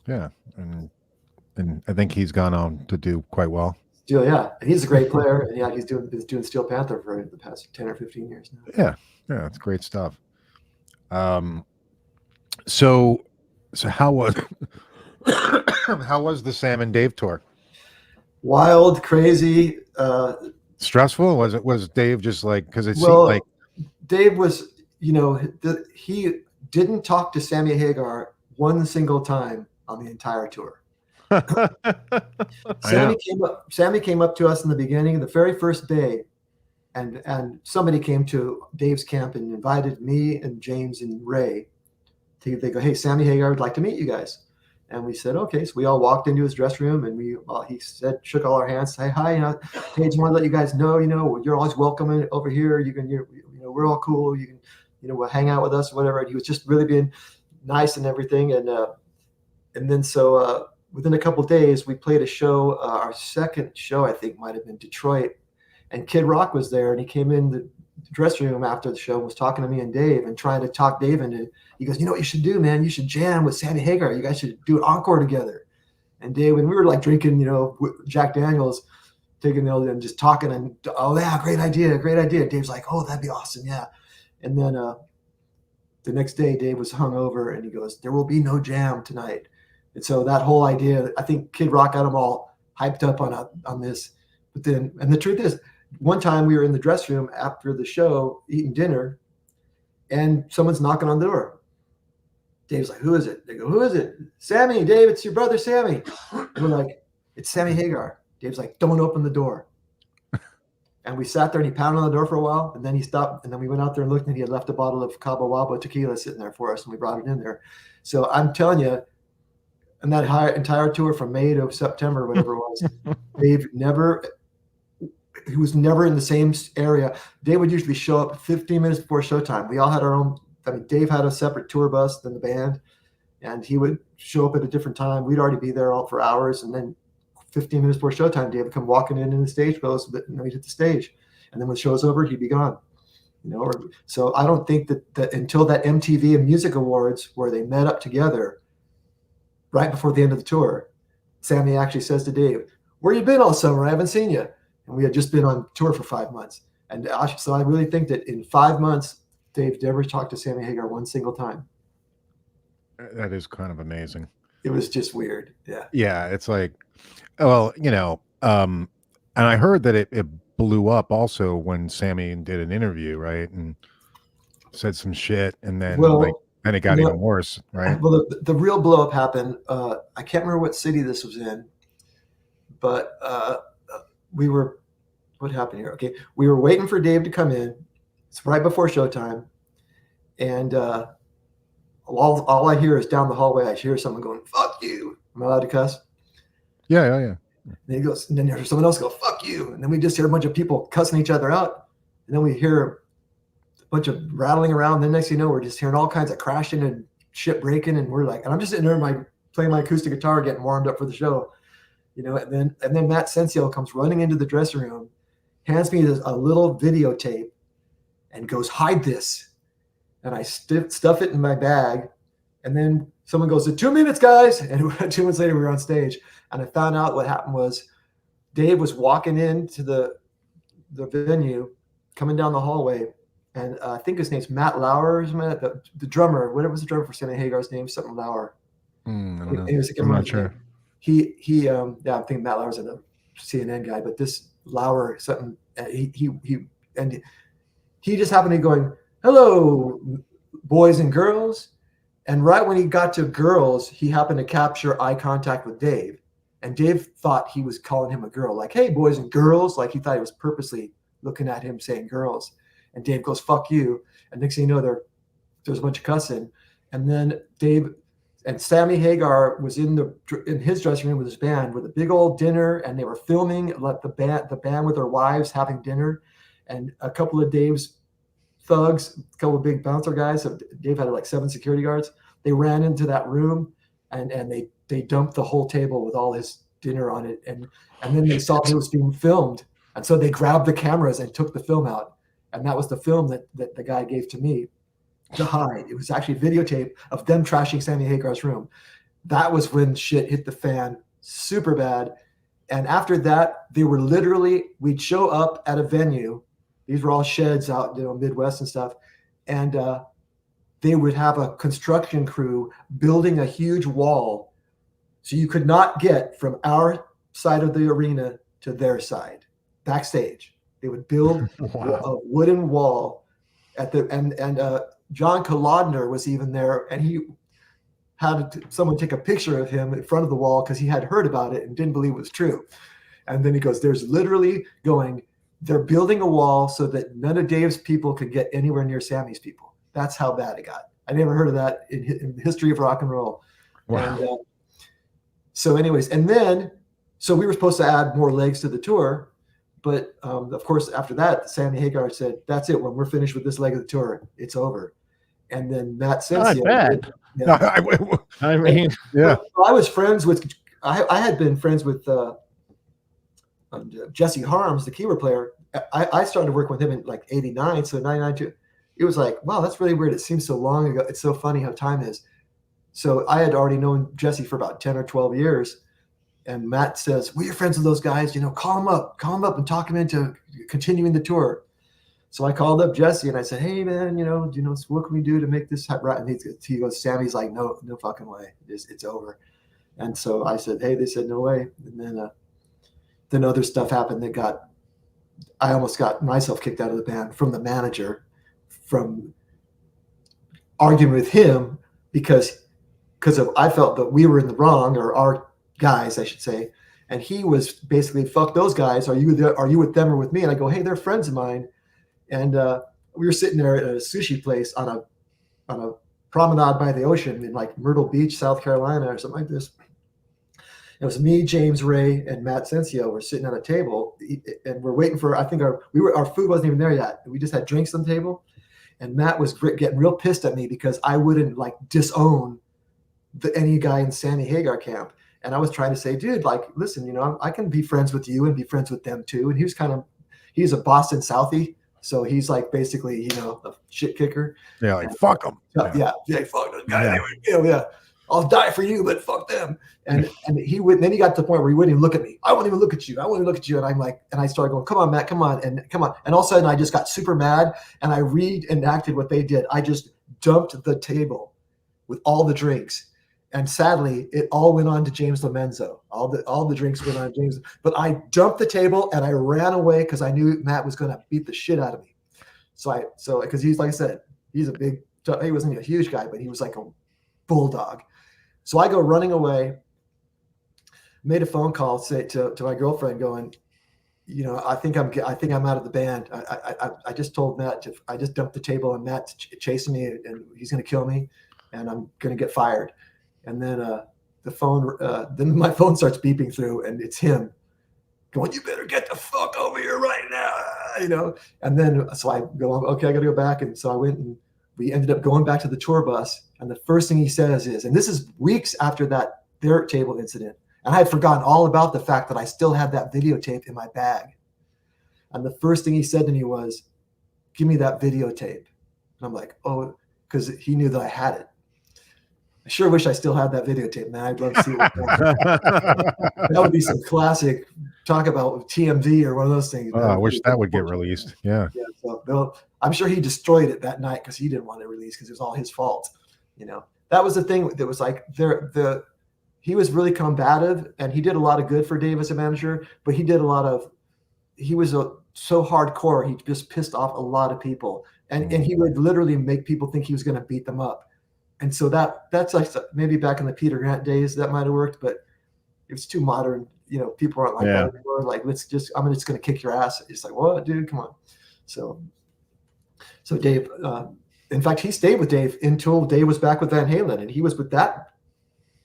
Yeah, and and I think he's gone on to do quite well. Yeah, and he's a great player, and yeah, he's doing Steel Panther for the past 10 or 15 years now. Yeah, it's great stuff. So how was how was the Sam and Dave tour? Wild, crazy, Stressful? Was Dave just like, because it seemed well, like Dave was, he didn't talk to Sammy Hagar one single time on the entire tour. Sammy came up to us in the beginning, the very first day, and somebody came to Dave's camp and invited me and James and Ray. They go, hey, Sammy Hagar would like to meet you guys. And we said, okay. So we all walked into his dress room, and he said, shook all our hands, say hi. Hey, just want to let you guys know, you're always welcome over here. We're all cool. You can, we'll hang out with us, or whatever. And he was just really being nice and everything. And then so within a couple of days, we played a show. Our second show, I think, might have been Detroit, and Kid Rock was there, and he came in the dressing room after the show and was talking to me and Dave and trying to talk Dave into. He goes, what you should do, man? You should jam with Sammy Hagar. You guys should do an encore together. And Dave, and we were like drinking, Jack Daniels, taking and just talking, and oh yeah, great idea. Dave's like, oh, that'd be awesome, yeah. And then the next day, Dave was hungover, and he goes, there will be no jam tonight. And so that whole idea, I think Kid Rock got them all hyped up on this. But then, and the truth is, one time we were in the dress room after the show eating dinner, and someone's knocking on the door. Dave's like, who is it? They go, who is it? Sammy, Dave, it's your brother, Sammy. And we're like, it's Sammy Hagar. Dave's like, don't open the door. And we sat there, and he pounded on the door for a while, and then he stopped, and then we went out there and looked, and he had left a bottle of Cabo Wabo tequila sitting there for us, and we brought it in there. So I'm telling you, and that entire tour from May to September, whatever it was, he was never in the same area. Dave would usually show up 15 minutes before showtime. We all had our own. Dave had a separate tour bus than the band, and he would show up at a different time. We'd already be there all for hours, and then 15 minutes before showtime, Dave would come walking in the stage clothes, and then we'd hit the stage. And then when the show's over, he'd be gone. So I don't think that until that MTV and Music Awards, where they met up together right before the end of the tour, Sammy actually says to Dave, where you been all summer? I haven't seen you. And we had just been on tour for 5 months. And so I really think that in 5 months, Dave never talked to Sammy Hagar one single time. That is kind of amazing. It was just weird. Yeah. Yeah. It's like, well, and I heard that it blew up also when Sammy did an interview, right? And said some shit, and then and it got even worse, right? Well, the real blow up happened. I can't remember what city this was in, but what happened here? Okay. We were waiting for Dave to come in. It's right before showtime. And all I hear is down the hallway, I hear someone going, fuck you. Am I allowed to cuss? Yeah. And he goes, and then there's someone else go, fuck you. And then we just hear a bunch of people cussing each other out. And then we hear a bunch of rattling around. Then next thing you know, we're just hearing all kinds of crashing and shit breaking. And we're like, and I'm just sitting there playing my acoustic guitar, getting warmed up for the show. And then Matt Sensio comes running into the dressing room, hands me a little videotape, and goes, hide this. And I stuff it in my bag. And then someone goes, 2 minutes, guys. And 2 minutes later, we were on stage. And I found out what happened was Dave was walking into the venue, coming down the hallway. And I think his name's Matt Lauer, the drummer. What was the drummer for Sammy Hagar's name? Something Lauer. I don't know. I'm not sure. I'm thinking Matt Lauer's a CNN guy, but this Lauer, something, he just happened to be going, hello, boys and girls. And right when he got to girls, he happened to capture eye contact with Dave. And Dave thought he was calling him a girl, like, hey, boys and girls. Like he thought he was purposely looking at him saying girls. And Dave goes, fuck you. And next thing you know, there's a bunch of cussing. And then Dave and Sammy Hagar was in his dressing room with his band with a big old dinner, and they were filming the band with their wives having dinner. And a couple of Dave's thugs, a couple of big bouncer guys, Dave had like 7 security guards. They ran into that room and they dumped the whole table with all his dinner on it. And then they saw it was being filmed. And so they grabbed the cameras and took the film out. And that was the film that the guy gave to me to hide. It was actually videotape of them trashing Sammy Hagar's room. That was when shit hit the fan super bad. And after that, they were literally, we'd show up at a venue. These were all sheds out, Midwest and stuff. And they would have a construction crew building a huge wall. So you could not get from our side of the arena to their side, backstage. They would build a wooden wall at the, and John Kolodner was even there, and he had someone take a picture of him in front of the wall because he had heard about it and didn't believe it was true. And then he goes, there's literally they're building a wall so that none of Dave's people could get anywhere near Sammy's people. That's how bad it got. I never heard of that in the history of rock and roll. Wow. And so anyways, and then, so we were supposed to add more legs to the tour. But of course, after that, Sammy Hagar said, that's it. When we're finished with this leg of the tour, it's over. And then Matt Sensio. I mean, yeah. Well, I was friends with, I had been friends with Jesse Harms, the keyboard player. I started working with him in like 89. So 99 too. It was like, wow, that's really weird. It seems so long ago. It's so funny how time is. So I had already known Jesse for about 10 or 12 years. And Matt says, well, you're friends with those guys, call them up and talk them into continuing the tour. So I called up Jesse and I said, hey man, what can we do to make this right? And he goes, Sammy's like, no fucking way. It's over. And so I said, hey, they said, no way. And then other stuff happened I almost got myself kicked out of the band from the manager, from arguing with him because I felt that we were in the wrong, or our guys, I should say. And he was basically, fuck those guys. Are you with them or with me? And I go, hey, they're friends of mine. And we were sitting there at a sushi place on a promenade by the ocean in like Myrtle Beach, South Carolina, or something like this. It was me, James Ray, and Matt Sensio. We're sitting at a table, and we're waiting for. I think our food wasn't even there yet. We just had drinks on the table, and Matt was getting real pissed at me because I wouldn't like disown any guy in Sammy Hagar camp. And I was trying to say, dude, like, listen, I can be friends with you and be friends with them too. And he's a Boston Southie. So he's like basically, a shit kicker. Yeah, like fuck them. Yeah, fuck those guys. Yeah. I'll die for you, but fuck them. And he would. Then he got to the point where he wouldn't even look at me. I won't even look at you. I won't even look at you. And I'm like, and I started going, come on, Matt, come on. And all of a sudden, I just got super mad, and I reenacted what they did. I just dumped the table with all the drinks. And sadly, it all went on to James Lomenzo. All the drinks went on to James. But I dumped the table and I ran away because I knew Matt was going to beat the shit out of me. So because he's, like I said, he wasn't a huge guy, but he was like a bulldog. So I go running away. Made a phone call to my girlfriend, going, I think I'm out of the band. I just told Matt I just dumped the table and Matt's chasing me and he's going to kill me, and I'm going to get fired. And then then my phone starts beeping through, and it's him going, "You better get the fuck over here right now," And then so I go, "Okay, I got to go back." And so I went, and we ended up going back to the tour bus. And the first thing he says is, and this is weeks after that dirt table incident, and I had forgotten all about the fact that I still had that videotape in my bag. And the first thing he said to me was, "Give me that videotape." And I'm like, "Oh," because he knew that I had it. I sure wish I still had that videotape, man. I'd love to see it. That would be some classic talk about TMZ or one of those things. Oh, I wish that would get released. Yeah. So I'm sure he destroyed it that night because he didn't want it released because it was all his fault. That was the thing that was like he was really combative, and he did a lot of good for Dave as a manager, but he was so hardcore. He just pissed off a lot of people, and he would literally make people think he was going to beat them up. And so that's like maybe back in the Peter Grant days that might have worked, but it was too modern. People aren't like that anymore. Like, I'm just going to kick your ass. It's like, what, dude? Come on. So Dave, in fact, he stayed with Dave until Dave was back with Van Halen, and he was with that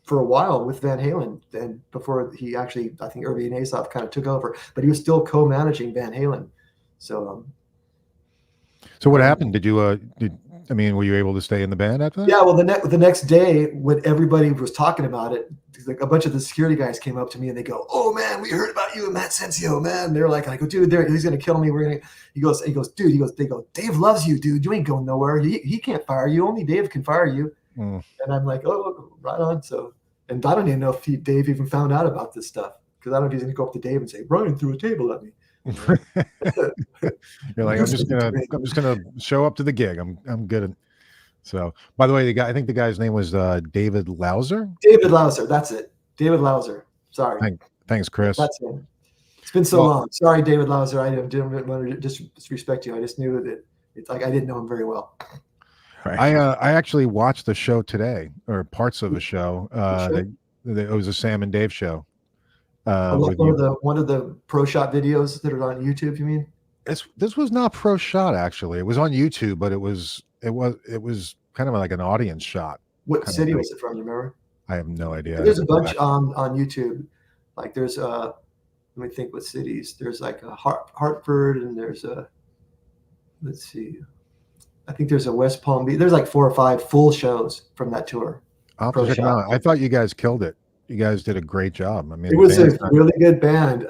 for a while with Van Halen. And before he actually, I think Irving Azoff kind of took over, but he was still co-managing Van Halen. So what happened? Were you able to stay in the band after that? Yeah, well, the next day, when everybody was talking about it, like a bunch of the security guys came up to me and they go, "Oh man, we heard about you and Matt Sensio, man." They're like, I go, "Dude, he's gonna kill me. He goes, dude, they go, "Dave loves you, dude. You ain't going nowhere. He can't fire you. Only Dave can fire you." And I'm like, "Oh, right on." So And I don't even know if Dave even found out about this stuff, because I don't know if he's going to go up to Dave and say, Brian threw a table at me. You're like, I'm just gonna show up to the gig. I'm good. So, by the way, I think the guy's name was David Lauser. David Lauser, that's it. David Lauser. Sorry. Thanks, Chris. That's him. It's been so long. Sorry, David Lauser. I didn't want to disrespect you. I just knew that it's like I didn't know him very well. Right. I actually watched the show today, or parts of a show. It was a Sam and Dave show. One of the pro shot videos that are on YouTube. You mean? This was not pro shot, actually. It was on YouTube, but it was kind of like an audience shot. What city was it from? You remember? I have no idea. There's a bunch on YouTube. Like there's let me think what cities. There's like a Hartford, and there's a, let's see, I think there's a West Palm Beach. There's like 4 or 5 full shows from that tour. I'll have to check it out. I thought you guys killed it. You guys did a great job. I mean, it was a really good band.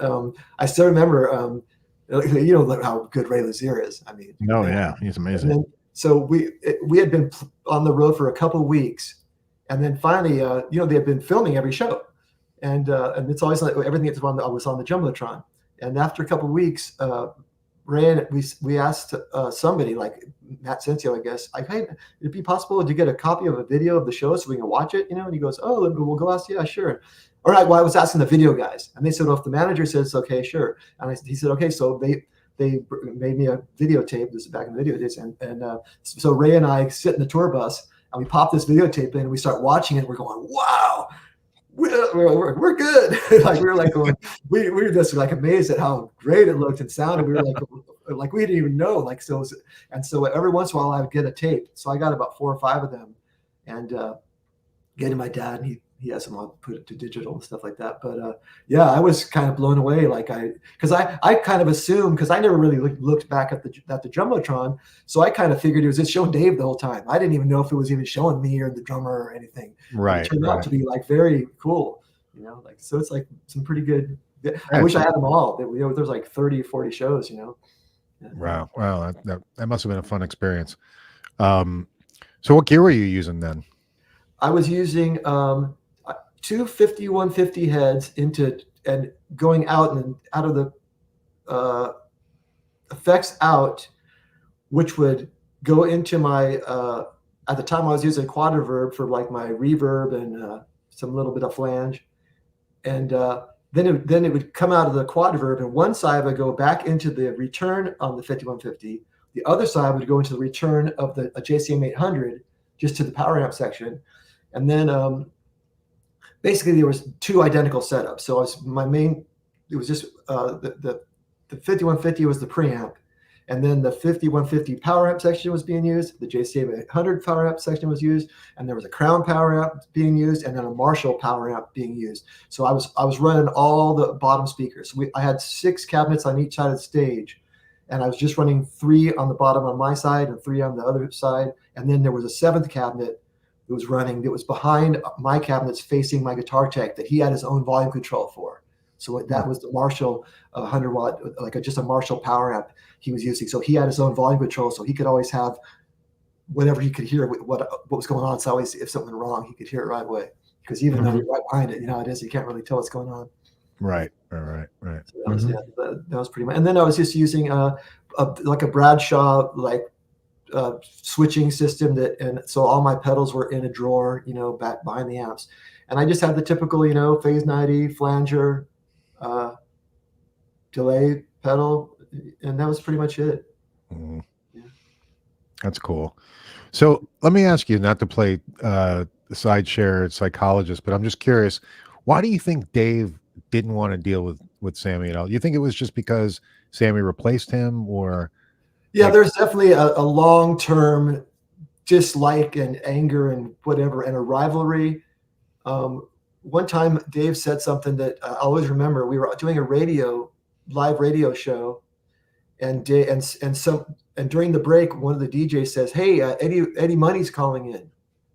I still remember, you know how good Ray Lazier is. I mean, yeah, he's amazing. So we had been on the road for a couple of weeks, and then finally, they had been filming every show, and it's always like everything that's on. I was on the jumbotron, and after a couple of weeks, Ray and we asked somebody like Matt Sensio, I guess, like, hey, would it be possible to get a copy of a video of the show so we can watch it? And he goes, oh, we'll go ask. Yeah, sure. All right. Well, I was asking the video guys, and they said, well, if the manager says okay, sure. And he said, okay. So they made me a videotape. This is back in the video days, and so Ray and I sit in the tour bus, and we pop this videotape in, and we start watching it. And we're going, wow. We're good. Like we were like going, we were just like amazed at how great it looked and sounded. We were like we didn't even know. Like so every once in a while I would get a tape. So I got about 4 or 5 of them, and get to my dad, and he has them on, put it to digital and stuff like that. But yeah, I was kind of blown away. Like because I kind of assumed, because I never really looked back at the jumbotron, so I kind of figured it was just showing Dave the whole time. I didn't even know if it was even showing me or the drummer or anything. Right. It turned out to be like very cool. Like so it's like some pretty good. I wish I had them all. There's like 30, 40 shows. Yeah. Wow. That must have been a fun experience. So what gear were you using then? I was using 2 5150 heads and going out and out of the effects out, which would go into my at the time I was using quad reverb for like my reverb and some little bit of flange, and then it would come out of the quad reverb, and one side would go back into the return on the 5150, the other side would go into the return of the JCM 800 just to the power amp section, and then basically there was 2 identical setups. So it was just the 5150 was the preamp, and then the 5150 power amp section was being used, the JCM 800 power amp section was used, and there was a Crown power amp being used, and then a Marshall power amp being used. So I was running all the bottom speakers. I had 6 cabinets on each side of the stage, and I was just running 3 on the bottom on my side and 3 on the other side, and then there was a 7th cabinet that was running, that was behind my cabinets facing my guitar tech that he had his own volume control for. So that was the Marshall 100 watt, like just a Marshall power amp he was using. So he had his own volume control, so he could always have whatever he could hear, what was going on. So always, if something went wrong, he could hear it right away. Because even though you're right behind it, it is, you can't really tell what's going on. Right. So that was pretty much. And then I was just using like a Bradshaw switching system and so all my pedals were in a drawer, back behind the amps, and I just had the typical, phase 90 flanger, delay pedal, and that was pretty much it. Mm-hmm. Yeah. That's cool. So let me ask you, not to play the side share psychologist, but I'm just curious, why do you think Dave didn't want to deal with Sammy at all? You think it was just because Sammy replaced him, or? Yeah, there's definitely a long-term dislike and anger and whatever, and a rivalry. One time Dave said something that I always remember. We were doing a live radio show, and during the break, one of the DJs says, "Hey, Eddie Money's calling in.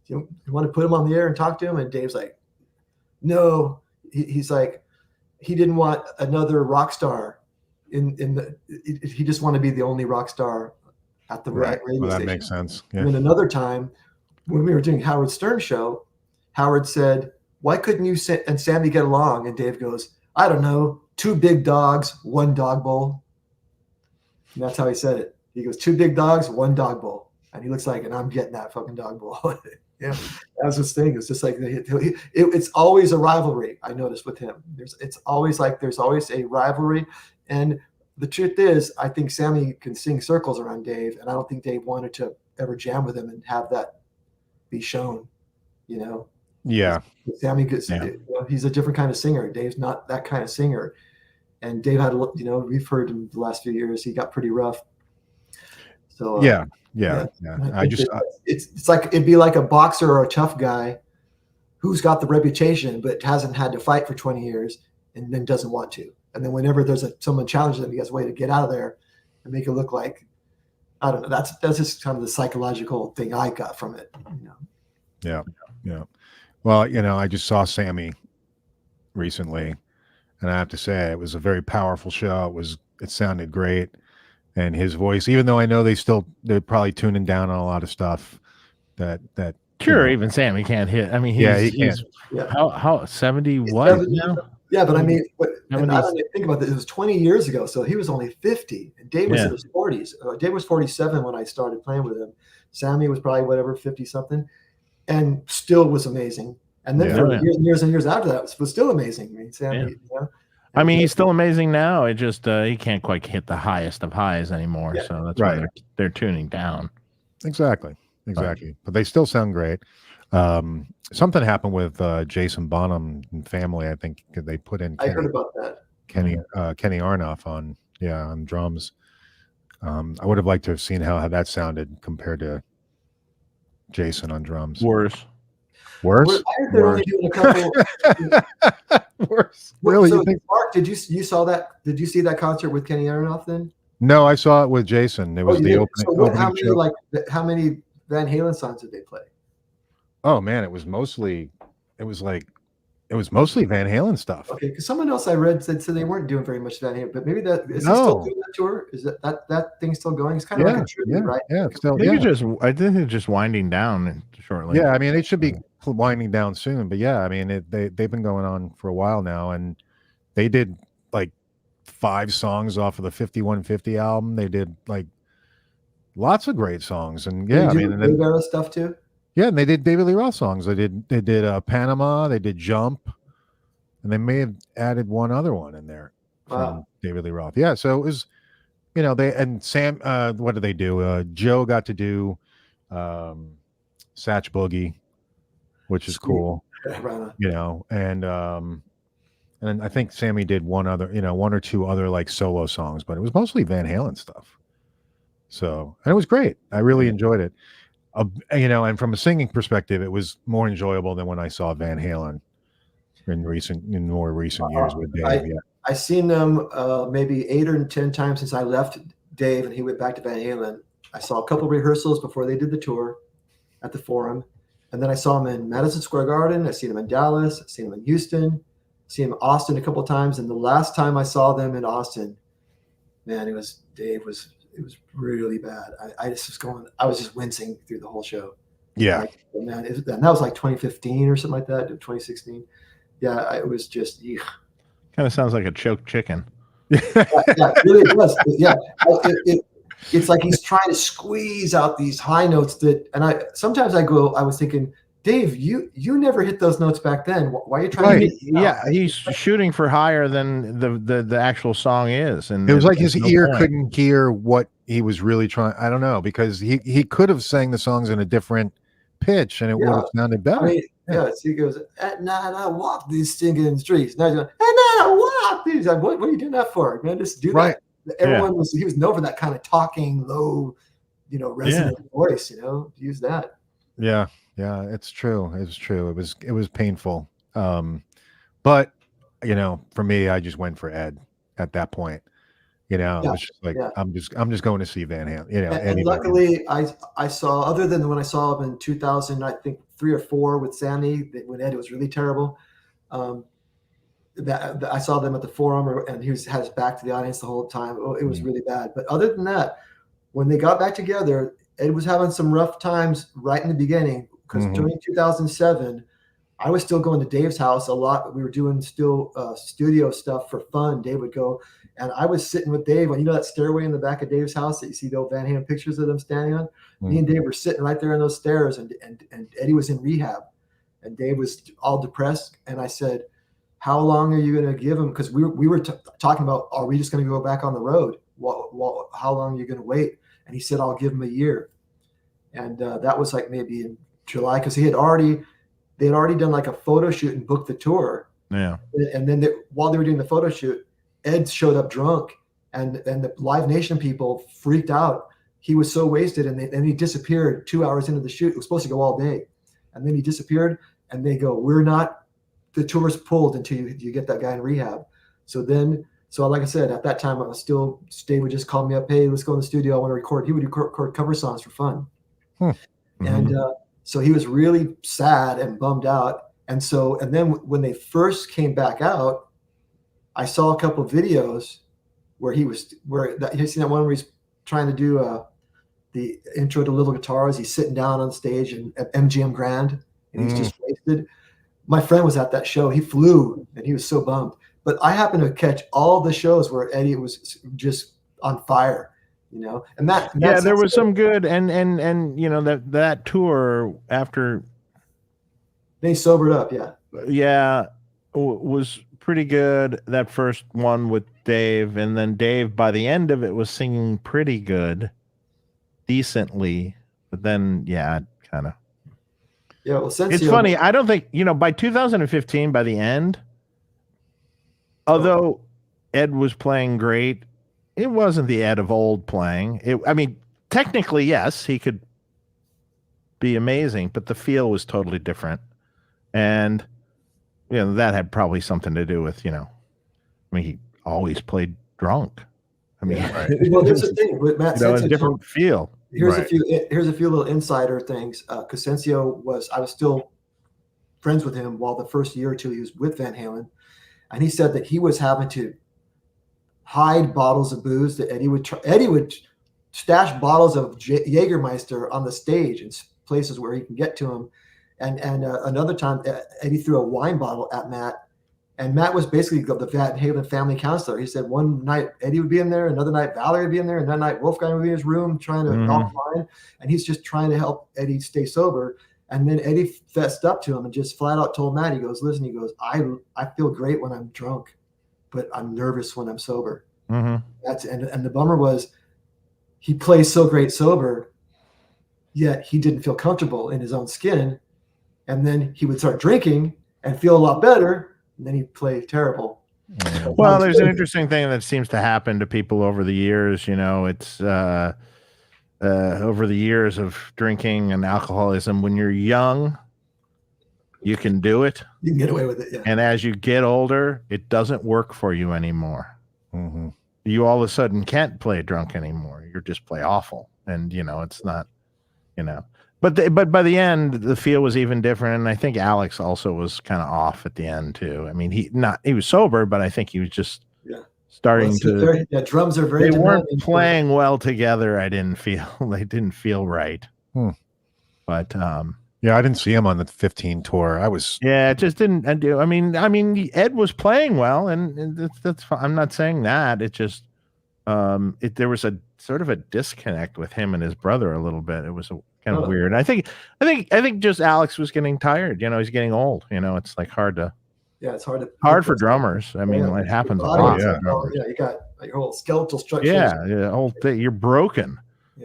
You want to put him on the air and talk to him?" And Dave's like, "No." He's like, he didn't want another rock star. He just wanted to be the only rock star at the radio station. That makes sense. Yeah. And then another time when we were doing Howard Stern show, Howard said, why couldn't you and Sammy get along? And Dave goes, I don't know, 2 big dogs, 1 dog bowl. And that's how he said it. He goes, 2 big dogs, 1 dog bowl. And he looks like, and I'm getting that fucking dog bowl. Yeah, that was his thing. It's just like it's always a rivalry. I noticed with him. There's always a rivalry, and the truth is, I think Sammy can sing circles around Dave, and I don't think Dave wanted to ever jam with him and have that be shown. You know. Yeah. Sammy gets. You know, he's a different kind of singer. Dave's not that kind of singer, and Dave had, you know, we've heard him the last few years. He got pretty rough. So Yeah. It's like it'd be like a boxer or a tough guy who's got the reputation but hasn't had to fight for 20 years and then doesn't want to. And then whenever there's someone challenges him, he has a way to get out of there and make it look like, I don't know. That's just kind of the psychological thing I got from it. You know? Yeah. Well, you know, I just saw Sammy recently, and I have to say it was a very powerful show. It sounded great. And his voice, even though I know they're probably tuning down on a lot of stuff that sure, even Sammy can't hit. I mean, he's how 70 what? 70, now? Yeah, but I mean, and I don't even think about this. It was 20 years ago, so he was only 50, and Dave was in his 40s. Dave was 47 when I started playing with him. Sammy was probably whatever 50 something, and still was amazing. And then for years and years after that, was still amazing. I mean, Sammy, you know? I mean, he's still amazing now. It just he can't quite hit the highest of highs anymore. Yeah. So that's why they're tuning down. Exactly. But they still sound great. Something happened with Jason Bonham and family. I think they put in. I heard about that. Kenny Aronoff on drums. I would have liked to have seen how that sounded compared to Jason on drums. Worse. I heard they're only doing a couple. Worse. Really? So, Mark, did you saw that? Did you see that concert with Kenny Aronoff then? No, I saw it with Jason. It was the opening. So how many Van Halen songs did they play? Oh man, it was mostly Van Halen stuff. Okay, because someone else I read said they weren't doing very much Van Halen, but maybe that is he still doing that tour? Is that thing still going? It's kind of like a tribute, right? Yeah, it's still. I think it's just winding down shortly. Yeah, I mean it should be winding down soon, but yeah, I mean they've been going on for a while now, and they did like 5 songs off of the 5150 album. They did like lots of great songs, and and then stuff too. Yeah, and they did David Lee Roth songs. They did Panama. They did Jump, and they may have added one other one in there from David Lee Roth. Yeah, so it was, you know, Sam. What did they do? Joe got to do Satch Boogie, which is cool. You know, and I think Sammy did one or two other like solo songs, but it was mostly Van Halen stuff. So, and it was great. I really enjoyed it. You know, and from a singing perspective, it was more enjoyable than when I saw Van Halen in more recent years with Dave. I've seen them maybe 8 or 10 times since I left Dave and he went back to Van Halen. I saw a couple rehearsals before they did the tour at the Forum, and then I saw them in Madison Square Garden. I've seen them in Dallas. I've seen them in Houston. I've seen them in Austin a couple times. And the last time I saw them in Austin, man, it was really bad. I was just wincing through the whole show. Yeah. And that was like 2015 or something like that, 2016. Yeah, it was just kind of sounds like a choked chicken. Yeah, it really does. Yeah. It's like he's trying to squeeze out these high notes sometimes I was thinking, Dave, you never hit those notes back then. Why are you trying to hit he's shooting for higher than the actual song is. And it was like his ear couldn't hear what he was really trying. I don't know, because he could have sang the songs in a different pitch and it would have sounded better. I mean, so he goes, at night I walk these stinking streets. Now he's going, at night I walk these. Like, what are you doing that for? Man, just do that. Everyone he was known for that kind of talking low, you know, resonant voice, you know, use that. Yeah. Yeah, it's true. It's true. It was painful. But you know, for me, I just went for Ed at that point. You know, it was just like I'm just going to see Van Halen. You know, and luckily I saw, other than when I saw him in 2000, I think 3 or 4 with Sammy, when Ed was really terrible. That I saw them at the Forum, and he had his back to the audience the whole time. It was really bad. But other than that, when they got back together, Ed was having some rough times right in the beginning. Because during 2007, I was still going to Dave's house a lot. We were doing still studio stuff for fun. Dave would go, and I was sitting with Dave on, you know, that stairway in the back of Dave's house that you see the old Van Halen pictures of them standing on. Me and Dave were sitting right there on those stairs, and Eddie was in rehab, and Dave was all depressed. And I said, how long are you going to give him? Because we were talking about, are we just going to go back on the road? How long are you going to wait? And he said, I'll give him a year. And that was like maybe in July, because they had already done like a photo shoot and booked the tour. Yeah. And then while they were doing the photo shoot, Ed showed up drunk, and the Live Nation people freaked out. He was so wasted, and then he disappeared 2 hours into the shoot. It was supposed to go all day, and then he disappeared. And they go, the tour's pulled until you get that guy in rehab. So like I said, at that time, I was still, Dave would just call me up, hey, let's go in the studio, I want to record. He would record cover songs for fun. And so he was really sad and bummed out. And then when they first came back out, I saw a couple of videos where you seen that one where he's trying to do the intro to Little Guitars. He's sitting down on stage at MGM Grand, and he's just wasted. My friend was at that show. He flew, and he was so bummed. But I happened to catch all the shows where Eddie was just on fire, you know. And there was some good, and you know, that tour after they sobered up, was pretty good. That first one with Dave, and then Dave by the end of it was singing pretty good, decently, but then kind of. Yeah, well, it's funny. I don't think, you know, by 2015, by the end, although Ed was playing great, it wasn't the Ed of old playing. I mean, technically, yes, he could be amazing, but the feel was totally different. And, you know, that had probably something to do with, you know, I mean, he always played drunk. I mean, well, there's the thing with Matt, you know, a different feel. Here's a few little insider things. Cosenzio I was still friends with him while the first year or two he was with Van Halen, and he said that he was having to hide bottles of booze that Eddie would stash bottles of Jägermeister on the stage in places where he can get to them. And another time Eddie threw a wine bottle at Matt, and Matt was basically the Van Halen family counselor. He said one night Eddie would be in there, another night Valerie would be in there, and that night Wolfgang would be in his room trying to knock wine, and he's just trying to help Eddie stay sober. And then Eddie fessed up to him and just flat out told Matt, he goes, listen, he goes, I feel great when I'm drunk, but I'm nervous when I'm sober. And the bummer was he plays so great sober, yet he didn't feel comfortable in his own skin. And then he would start drinking and feel a lot better. And then he'd play terrible. Well, there's an interesting thing that seems to happen to people over the years. You know, it's over the years of drinking and alcoholism. When you're young, you can do it. You can get away with it. Yeah. And as you get older, it doesn't work for you anymore. You all of a sudden can't play drunk anymore. You just play awful. And, you know, it's not, you know. But by the end, the feel was even different, and I think Alex also was kind of off at the end too. I mean, he was sober, but I think he was just starting to. Drums are very. They weren't playing well together. I didn't feel they didn't feel right. But I didn't see him on the 15 tour. it just didn't. I mean, Ed was playing well, and that's fine. I'm not saying that. It just there was a sort of a disconnect with him and his brother a little bit. It was kind of weird. I think just Alex was getting tired. You know, he's getting old. You know, it's like hard to. Yeah, it's hard for drummers. I mean, it happens a lot. You got your whole skeletal structure. Whole thing. You're broken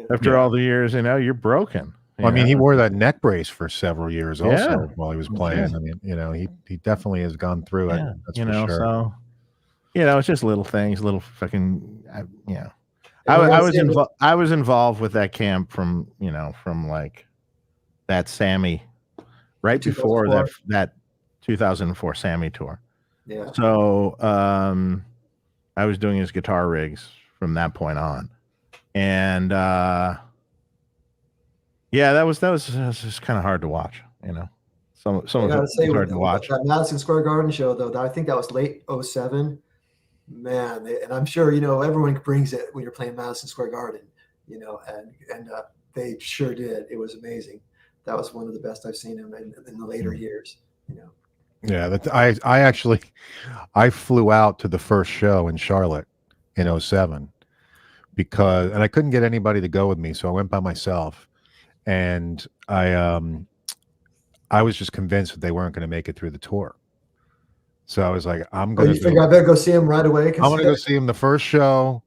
after all the years. You know, you're broken. Well, I mean, he wore that neck brace for several years also while he was playing. I mean, you know, he definitely has gone through it. That's for sure. So, you know, it's just little things, little fucking, you know. I was involved with that camp from like that Sammy, right before that 2004 Sammy tour. Yeah. So I was doing his guitar rigs from that point on, and that was just kind of hard to watch. You know, some of it was hard to watch. That Madison Square Garden show, though, I think that was late 2007. Man, and I'm sure, you know, everyone brings it when you're playing Madison Square Garden, you know, and they sure did. It was amazing. That was one of the best I've seen him in the later years. you know. Yeah, I actually I flew out to the first show in Charlotte in '07 because and I couldn't get anybody to go with me, so I went by myself. And I was just convinced that they weren't going to make it through the tour. So I was like, I'm Oh, going you figure I better go see him right away? I want to go see him the first show.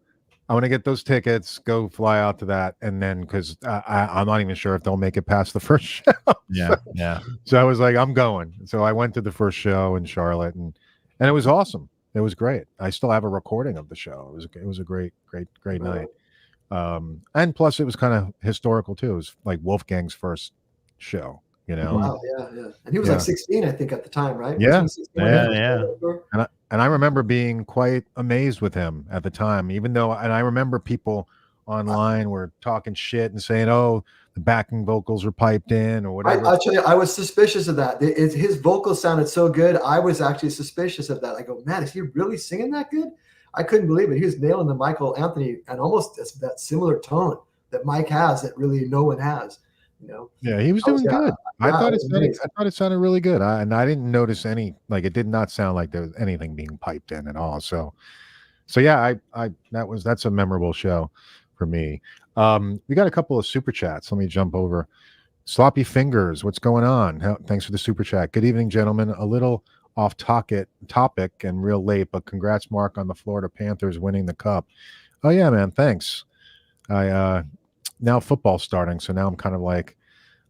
I want to get those tickets, go fly out to that, and then because I'm not even sure if they'll make it past the first show. Yeah, yeah. So I was like, I'm going. So I went to the first show in Charlotte, and it was awesome. It was great. I still have a recording of the show. It was a great night. And plus, it was kind of historical too. It was like Wolfgang's first show. You know. Wow, yeah. And he was like 16, I think, at the time, right? Yeah. Was he 16 when he first started the tour? And I remember being quite amazed with him at the time, even though, and I remember people online were talking shit and saying, "Oh, the backing vocals are piped in" or whatever. I'll tell you, I was suspicious of that. His vocals sounded so good. I was actually suspicious of that. I go, man, is he really singing that good? I couldn't believe it. He was nailing the Michael Anthony and almost that similar tone that Mike has that really no one has. You know? Yeah, he was doing good. I thought it sounded really good. I didn't notice any, like, it did not sound like there was anything being piped in at all. So yeah, that's a memorable show for me. We got a couple of super chats. Let me jump over. Sloppy Fingers, what's going on? Thanks for the super chat. Good evening, gentlemen. A little off topic and real late, but congrats, Mark, on the Florida Panthers winning the cup. Oh yeah, man, thanks. Now football's starting, so now I'm kind of like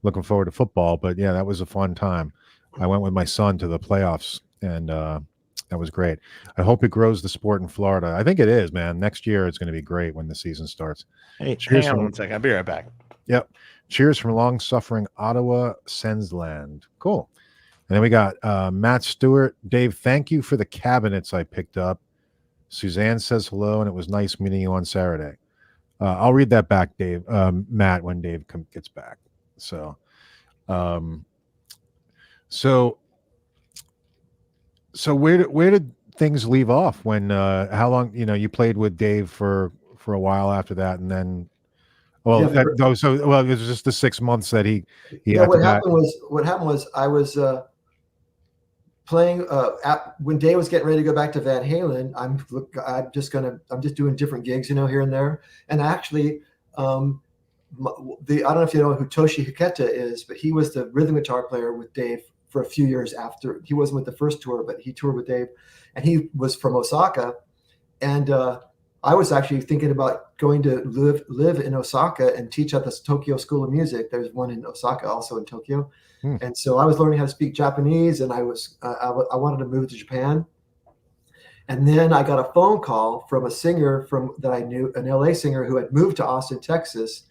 looking forward to football. But yeah, that was a fun time. I went with my son to the playoffs, and that was great. I hope it grows the sport in Florida. I think it is, man. Next year it's going to be great when the season starts. Hey, hang on 1 second. I'll be right back. Yep. Cheers from long-suffering Ottawa Sensland. Cool. And then we got Matt Stewart. Dave, thank you for the cabinets I picked up. Suzanne says hello, and it was nice meeting you on Saturday. I'll read that back, Dave. Matt, when Dave gets back. So where did things leave off when how long you played with Dave for a while after that, and then it was just the 6 months that he what happened was I was playing when Dave was getting ready to go back to Van Halen. I'm just doing different gigs, here and there. And actually, I don't know if you know who Toshi Hiketa is, but he was the rhythm guitar player with Dave for a few years after. He wasn't with the first tour, but he toured with Dave, and he was from Osaka. And I was actually thinking about going to live in Osaka and teach at the Tokyo School of Music. There's one in Osaka, also in Tokyo. And so I was learning how to speak Japanese, and I wanted to move to Japan. And then I got a phone call from a singer that I knew, an LA singer who had moved to Austin, Texas.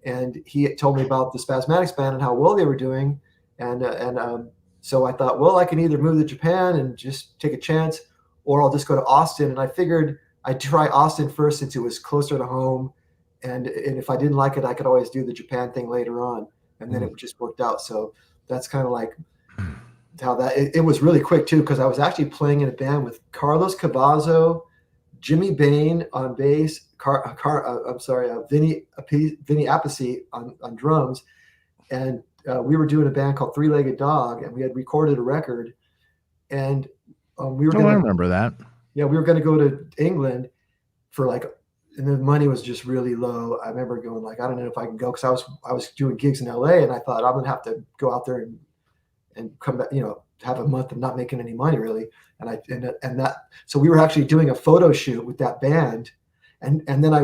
And he had told me about the Spasmatics band and how well they were doing. So I thought, well, I can either move to Japan and just take a chance, or I'll just go to Austin. And I figured I'd try Austin first since it was closer to home. And if I didn't like it, I could always do the Japan thing later on. And then it just worked out. So that's kind of like how it was really quick too, because I was actually playing in a band with Carlos Cavazzo, Jimmy Bain on bass, Vinny Appice on drums, and we were doing a band called Three Legged Dog, and we had recorded a record, and we were. I remember that. Yeah, we were going to go to England for and the money was just really low. I remember going I don't know if I can go, because I was doing gigs in LA, and I thought I'm going to have to go out there and come back, have a month of not making any money really. So we were actually doing a photo shoot with that band. And then I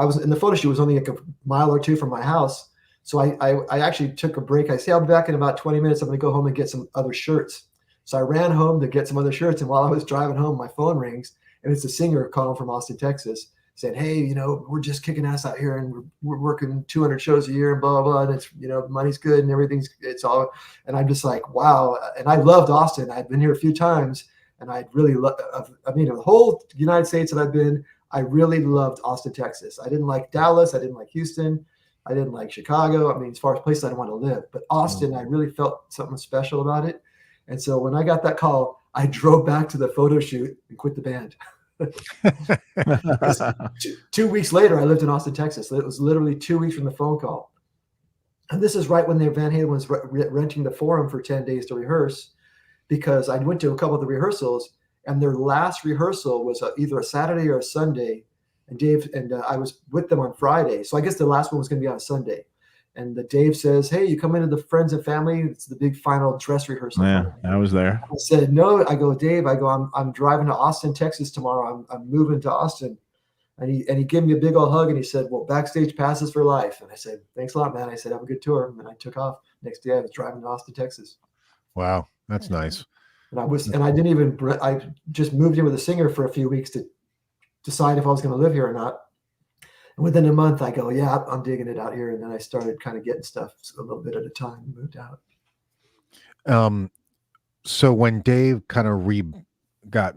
was in the photo shoot was only like a mile or two from my house. So I actually took a break. I say, I'll be back in about 20 minutes. I'm going to go home and get some other shirts. So I ran home to get some other shirts. And while I was driving home, my phone rings, and it's a singer calling from Austin, Texas, said, hey, we're just kicking ass out here, and we're working 200 shows a year and blah, blah, blah. And it's, the money's good and it's all. And I'm just like, wow. And I loved Austin. I'd been here a few times, and I'd really the whole United States that I've been, I really loved Austin, Texas. I didn't like Dallas. I didn't like Houston. I didn't like Chicago. I mean, as far as places I didn't want to live, but Austin, I really felt something special about it. And so when I got that call, I drove back to the photo shoot and quit the band. 2 weeks later, I lived in Austin, Texas. It was literally 2 weeks from the phone call. And this is right when Van Halen was renting the Forum for 10 days to rehearse. because I went to a couple of the rehearsals, and their last rehearsal was either a Saturday or a Sunday, and Dave and I was with them on Friday. So I guess the last one was going to be on a Sunday. And Dave says, "Hey, you come into the friends and family. It's the big final dress rehearsal." Yeah, I was there. I said, "No." I go, "Dave, I'm driving to Austin, Texas tomorrow. I'm moving to Austin." And he gave me a big old hug, and he said, "Well, backstage passes for life." And I said, "Thanks a lot, man." I said, "Have a good tour." And I took off. Next day I was driving to Austin, Texas. Wow, that's nice. And I just moved in with a singer for a few weeks to decide if I was going to live here or not. And within a month I go, "Yeah, I'm digging it out here." And then I started kind of getting stuff a little bit at a time and moved out. So when Dave kind of got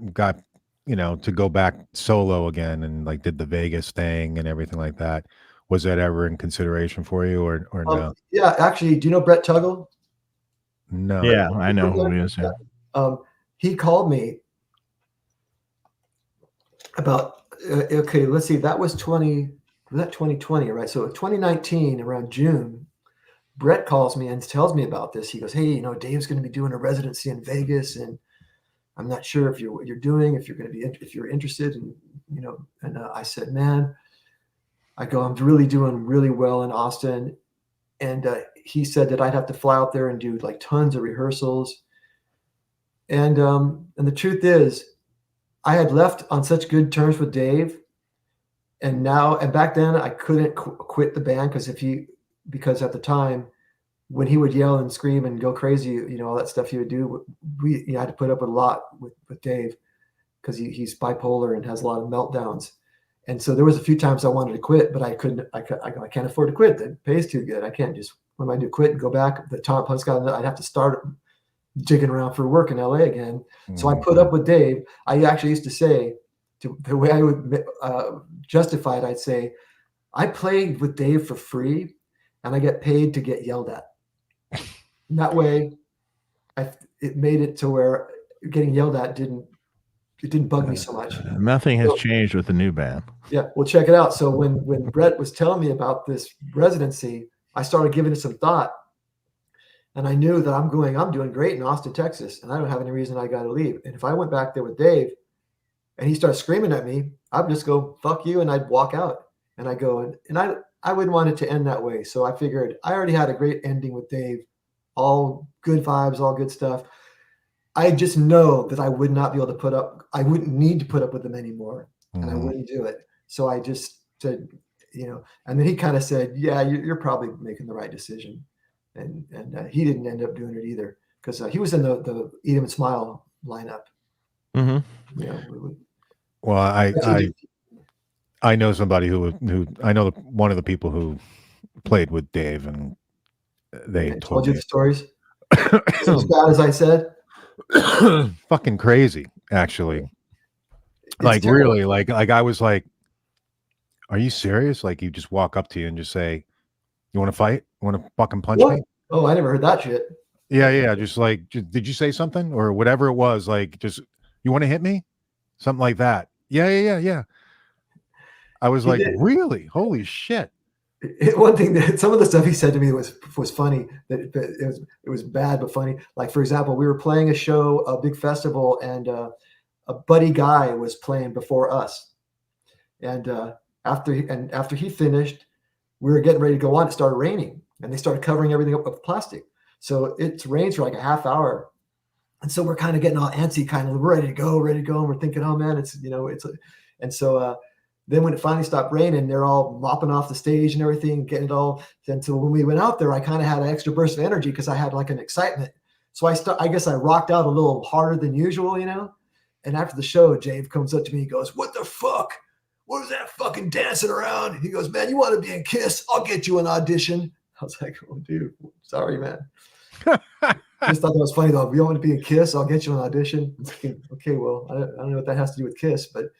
to go back solo again and like did the Vegas thing and everything like that, was that ever in consideration for you or no? Yeah, actually, do you know Brett Tuggle? No. Yeah, I know who he is. Yeah. He called me about okay, let's see, that was 2020, right? So 2019 around June, Brett calls me and tells me about this. He goes, "Hey, Dave's going to be doing a residency in Vegas, and I'm not sure what you're doing, if you're interested." And I said, "Man," I go, "I'm really doing really well in Austin." And he said that I'd have to fly out there and do like tons of rehearsals. And the truth is, I had left on such good terms with Dave, and back then I couldn't quit the band because at the time when he would yell and scream and go crazy, all that stuff he would do, we had to put up with a lot with Dave because he's bipolar and has a lot of meltdowns. And so there was a few times I wanted to quit, but I couldn't. I can't afford to quit. It pays too good. I can't just, what am I do, quit and go back? The Tom Punch guy, I'd have to start jigging around for work in LA again. Mm-hmm. So I put up with Dave. I actually used to say, the way I would justify it, I'd say, I played with Dave for free and I get paid to get yelled at. And that way, it made it to where getting yelled at didn't bug me so much. Nothing has changed with the new band. Yeah, well, check it out. So when Brett was telling me about this residency, I started giving it some thought, and I knew that I'm doing great in Austin, Texas, and I don't have any reason I got to leave. And if I went back there with Dave, and he started screaming at me, I'd just go, "Fuck you," and I'd walk out. And I go, and I wouldn't want it to end that way. So I figured I already had a great ending with Dave, all good vibes, all good stuff. I just know that I would not be able to I wouldn't need to put up with them anymore, and I wouldn't do it. So I just said, and then he kind of said, "Yeah, you're probably making the right decision." And he didn't end up doing it either because he was in the Eat 'Em and Smile lineup. Mm-hmm. Well, I know somebody who I know one of the people who played with Dave, and they told you the stories. As bad as I said. Fucking crazy, actually. It's like terrible. Really, like I was like, "Are you serious?" Like, you just walk up to you and just say, "You want to fight? You want to fucking punch me?" Oh, I never heard that shit. Yeah. Just like, did you say something or whatever it was? Like, just, "You want to hit me?" Something like that. Yeah. I was like, really? Holy shit. One thing that some of the stuff he said to me was funny. That it was bad but funny. Like, for example, we were playing a show, a big festival, and a buddy guy was playing before us. And after he finished, we were getting ready to go on. It started raining, and they started covering everything up with plastic. So it rains for like a half hour, and so we're kind of getting all antsy, kind of ready to go, and we're thinking, "Oh man, and so." Then when it finally stopped raining, they're all mopping off the stage and everything, getting it all. And so when we went out there, I kind of had an extra burst of energy because I had like an excitement. So I guess I rocked out a little harder than usual, And after the show, Dave comes up to me. He goes, "What the fuck? What is that fucking dancing around?" He goes, "Man, you want to be in Kiss? I'll get you an audition." I was like, "Oh, dude, sorry, man." I just thought that was funny, though. "You want to be in Kiss? I'll get you an audition." Okay, well, I don't know what that has to do with Kiss, but...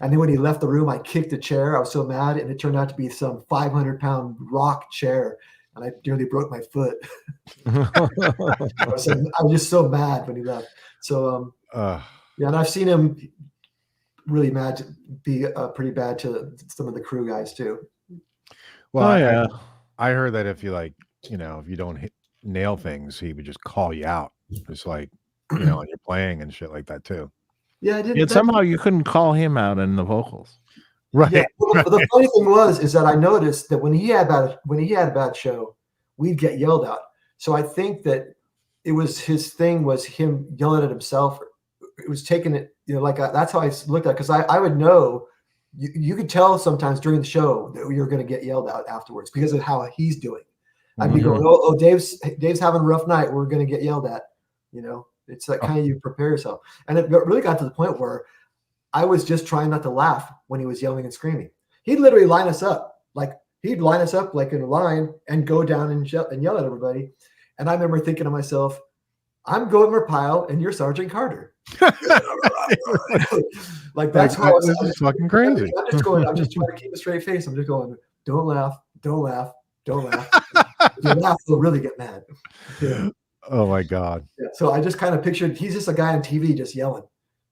And then when he left the room, I kicked a chair. I was so mad, and it turned out to be some 500-pound rock chair, and I nearly broke my foot. I was just so mad when he left. So, yeah, and I've seen him really mad, be pretty bad to some of the crew guys too. Well, I heard that if you if you don't nail things, he would just call you out, just like, you know, you're playing and shit like that too. Yeah, I didn't. Yet somehow you couldn't call him out in the vocals. Right. Yeah. Well, the funny thing is that I noticed that when he had a bad show, we'd get yelled at. So I think that it was his thing was him yelling at himself. It was taking it, you know, like that's how I looked at it, because I would know you could tell sometimes during the show that you're going to get yelled at afterwards because of how he's doing. I'd be going, oh, Dave's having a rough night. We're going to get yelled at. You know, it's like kind of you prepare yourself. And it really got to the point where I was just trying not to laugh when he was yelling and screaming. He'd literally line us up. Like he'd line us up like in a line and go down and yell at everybody. And I remember thinking to myself, I'm Gomer Pyle and you're Sergeant Carter. Like that's how this is fucking crazy. I'm just trying to keep a straight face. I'm just going, don't laugh, don't laugh, don't laugh. If you laugh, they'll really get mad. Yeah. Oh my God. Yeah. So I just kind of pictured he's just a guy on TV just yelling.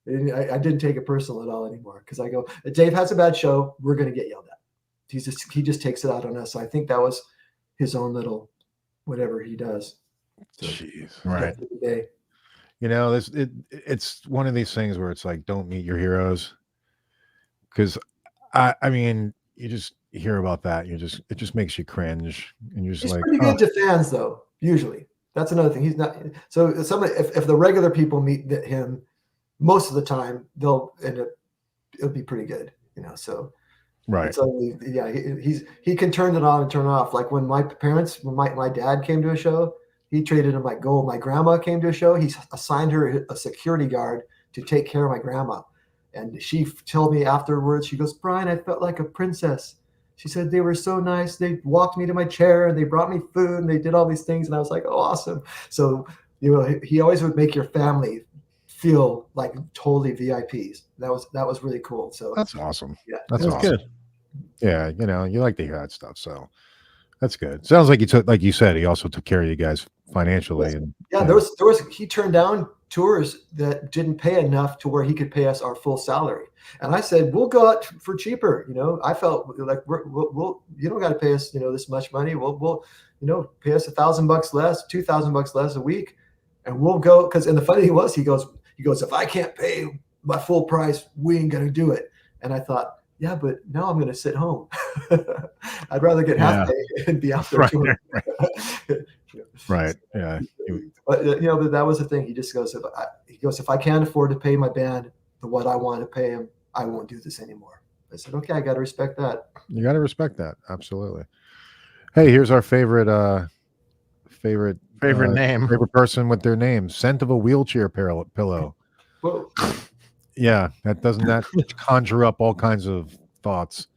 And I didn't take it personal at all anymore, because I go, Dave has a bad show, we're going to get yelled at. He just takes it out on us. So I think that was his own little whatever he does. So, jeez. Right. Day. You know, it's one of these things where it's like, don't meet your heroes. Because I mean, you just hear about that, it just makes you cringe, and you're just he's like, pretty good to fans though. Usually, that's another thing. He's not. So if the regular people meet him, most of the time they'll end up. It'll be pretty good, you know. So right. So yeah, he can turn it on and turn it off. Like when my dad came to a show, he traded him like gold. My grandma came to a show. He assigned her a security guard to take care of my grandma. And she told me afterwards, she goes, Brian, I felt like a princess. She said, they were so nice. They walked me to my chair and they brought me food and they did all these things. And I was like, oh, awesome. So, you know, he always would make your family feel like totally VIPs. That was really cool. So that's awesome. Yeah, that's awesome. Good. Yeah. You know, you like to hear that stuff. So that's good. Sounds like like you said, he also took care of you guys financially. And yeah, there was he turned down tours that didn't pay enough to where he could pay us our full salary. And I said, we'll go out for cheaper. You know, I felt like we'll you don't got to pay us, you know, this much money. We'll you know, pay us $1,000 less, $2,000 less a week, and we'll go. And the funny thing was, he goes, if I can't pay my full price, we ain't gonna do it. And I thought, yeah, but now I'm gonna sit home. I'd rather get half pay and be out there touring. Right. Yeah. But you know, but that was the thing. He just goes, if I can't afford to pay my band what I want to pay him, I won't do this anymore. I said, okay, I got to respect that. You got to respect that. Absolutely. Hey, here's our favorite name, favorite person with their name. Scent of a wheelchair pillow. Whoa. Yeah, that conjure up all kinds of thoughts.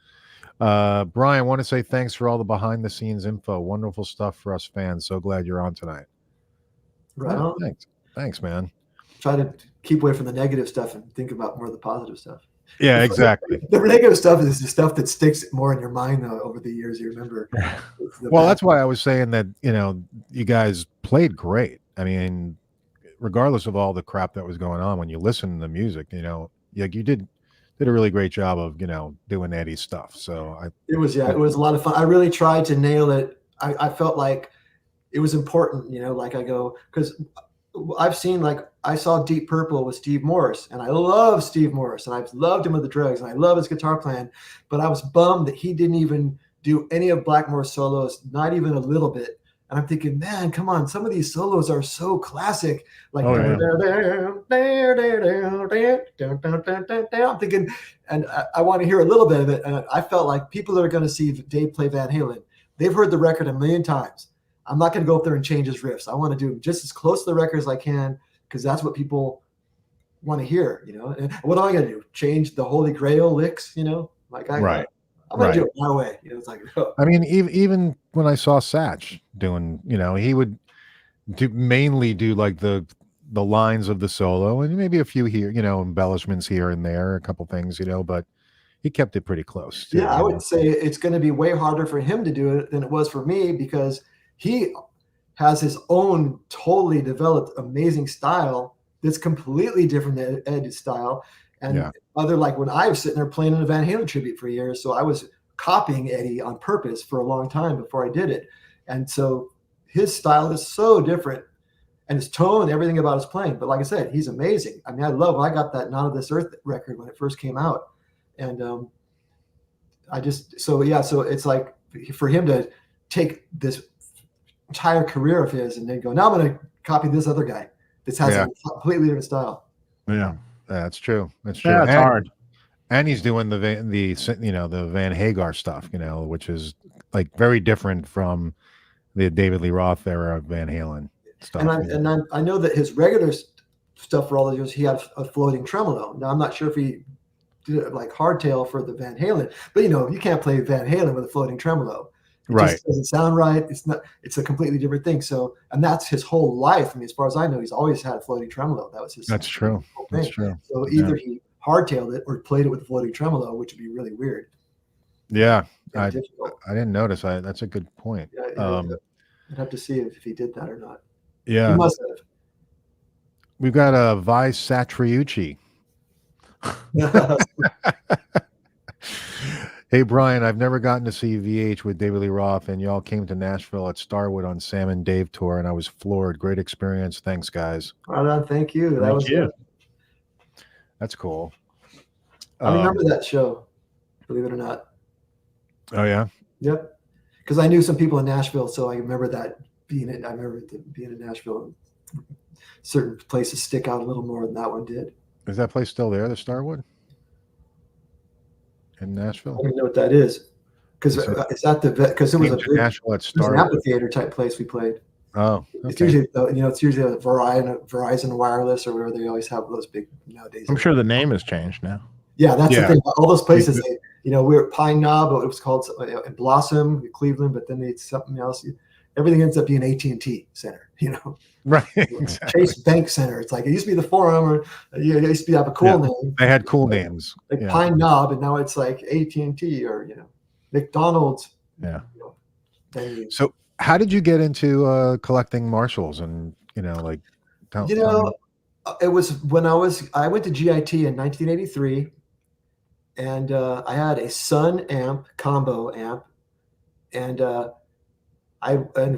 Brian, want to say thanks for all the behind the scenes info. Wonderful stuff for us fans. So glad you're on tonight. Right on. Thanks, man. Try to keep away from the negative stuff and think about more of the positive stuff. Yeah, exactly. The negative stuff is the stuff that sticks more in your mind over the years. You remember. Well, that's why I was saying that, you know, you guys played great. I mean, regardless of all the crap that was going on, when you listen to the music, you know, like you did a really great job of, you know, doing Eddie's stuff. So it was a lot of fun. I really tried to nail it. I felt like it was important, you know, like I go, because I've seen, like, I saw Deep Purple with Steve Morse, and I love Steve Morse, and I've loved him with the Drugs, and I love his guitar playing, but I was bummed that he didn't even do any of Blackmore's solos, not even a little bit. And I'm thinking, man, come on, some of these solos are so classic. Like, I'm thinking, and I want to hear a little bit of it. And I felt like people that are going to see Dave play Van Halen, they've heard the record a million times. I'm not going to go up there and change his riffs. I want to do just as close to the record as I can, because that's what people want to hear, you know. And what am I going to do? Change the Holy Grail licks, you know? Like, I'm going to do it my way. You know, it's like, oh. I mean, even when I saw Satch doing, you know, he would mainly do like the lines of the solo and maybe a few here, you know, embellishments here and there, a couple things, you know, but he kept it pretty close. Yeah, I would say it's going to be way harder for him to do it than it was for me, because he has his own totally developed amazing style that's completely different than Ed's style. And other, like when I was sitting there playing in a Van Halen tribute for years, so I was copying Eddie on purpose for a long time before I did it. And so his style is so different, and his tone, everything about his playing. But like I said, he's amazing. I mean, I got that Not of This Earth record when it first came out, and so it's like for him to take this entire career of his and then go, now I'm going to copy this other guy. This has a completely different style. Yeah, that's true. That's true. Yeah, it's hard. And he's doing the Van Hagar stuff, which is like very different from the David Lee Roth era of Van Halen stuff. And I know that his regular stuff for all the years, he had a floating tremolo. Now I'm not sure if he did it like hardtail for the Van Halen, but you can't play Van Halen with a floating tremolo. It just doesn't sound right. It's a completely different thing. So, and that's his whole life. I mean, as far as I know, he's always had a floating tremolo. That was his. That's true. That's true. So either he hardtailed it or played it with a floating tremolo, which would be really weird. Yeah. I didn't notice. That's a good point. Yeah, I'd have to see if he did that or not. Yeah. He must have. We've got a Vi Satriucci. Hey, Brian, I've never gotten to see VH with David Lee Roth, and y'all came to Nashville at Starwood on Sam and Dave tour, and I was floored. Great experience. Thanks, guys. Right on. Thank you. That was good. That's cool. I remember that show, believe it or not. Oh, yeah? Yep. Because I knew some people in Nashville, so I remember that being in Nashville. Certain places stick out a little more than that one did. Is that place still there, the Starwood? In Nashville? I don't know what that is. Because it was a big Nashville at Starwood. An amphitheater type place we played. Oh, okay. It's usually a Verizon Wireless or whatever. They always have those big nowadays. I'm sure the name has changed now. Yeah, that's the thing. All those places, we were at Pine Knob, it was called Blossom, Cleveland, but then it's something else. Everything ends up being AT&T Center, Right. Exactly. Chase Bank Center. It's like it used to be the Forum, or it used to have a cool name. They had cool names, like Pine Knob, and now it's like AT&T or McDonald's. Yeah. So, how did you get into collecting Marshalls and it was when I went to GIT in 1983, and I had a Sun amp, combo amp, and of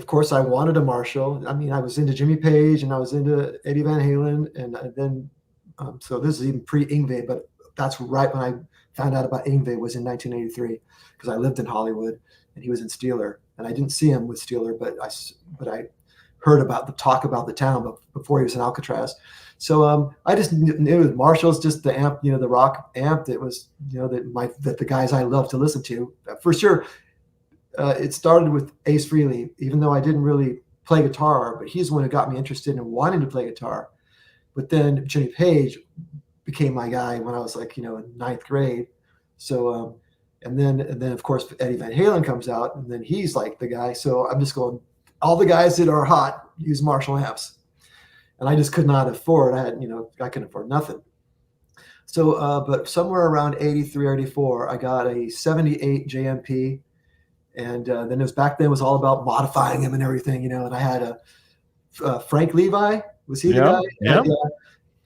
course I wanted a Marshall. I mean, I was into Jimmy Page and I was into Eddie Van Halen, and then so this is even pre-Yngwie, but that's right when I found out about Yngwie was in 1983, because I lived in Hollywood and he was in Steeler, and I didn't see him with Steeler, but I heard about the talk about the town before he was in Alcatraz. So I just knew Marshall's just the amp, the rock amp that was, that the guys I love to listen to. For sure, it started with Ace Frehley, even though I didn't really play guitar, but he's the one who got me interested in wanting to play guitar. But then Jimmy Page became my guy when I was like, in ninth grade. So, and then of course Eddie Van Halen comes out, and then he's like the guy. So I'm just going, all the guys that are hot use Marshall amps. And I just could not afford. I couldn't afford nothing. So, but somewhere around 83 or 84, I got a 78 JMP. And then back then it was all about modifying him and everything, and I had a Frank Levi. Was he the guy? Yeah. And,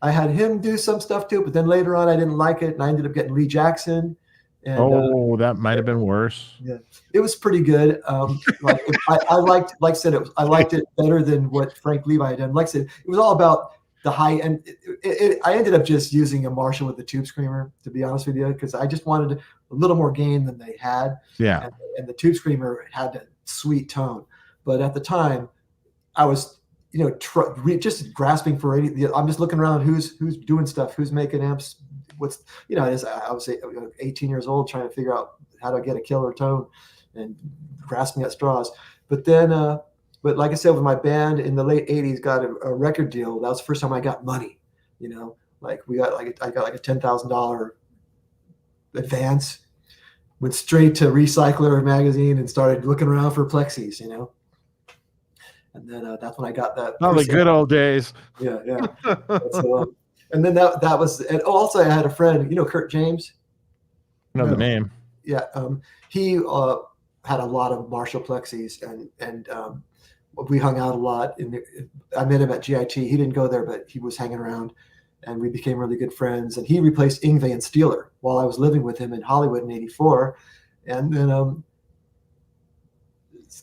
I had him do some stuff too, but then later on I didn't like it, and I ended up getting Lee Jackson. And, that might have been worse. Yeah, it was pretty good. I liked, like I said, I liked it better than what Frank Levi had done. Like I said, it was all about the high end. I ended up just using a Marshall with the tube screamer, to be honest with you, because I just wanted a little more gain than they had. Yeah. And the tube screamer had that sweet tone. But at the time, I was, just grasping for I'm just looking around who's doing stuff, who's making amps. What's, I was 18 years old trying to figure out how to get a killer tone and grasping at straws. But then, but like I said, with my band in the late 80s, got a record deal. That was the first time I got money, like I got like a $10,000 advance, went straight to Recycler magazine and started looking around for plexis, and then that's when I got that. Oh, the good old days. Yeah. So, and then that was, and also I had a friend, Kurt James. Know the name. Yeah. He had a lot of Marshall plexis, and we hung out a lot. I met him at GIT. He didn't go there, but he was hanging around, and we became really good friends. And he replaced Yngwie and Steeler while I was living with him in Hollywood in '84. And then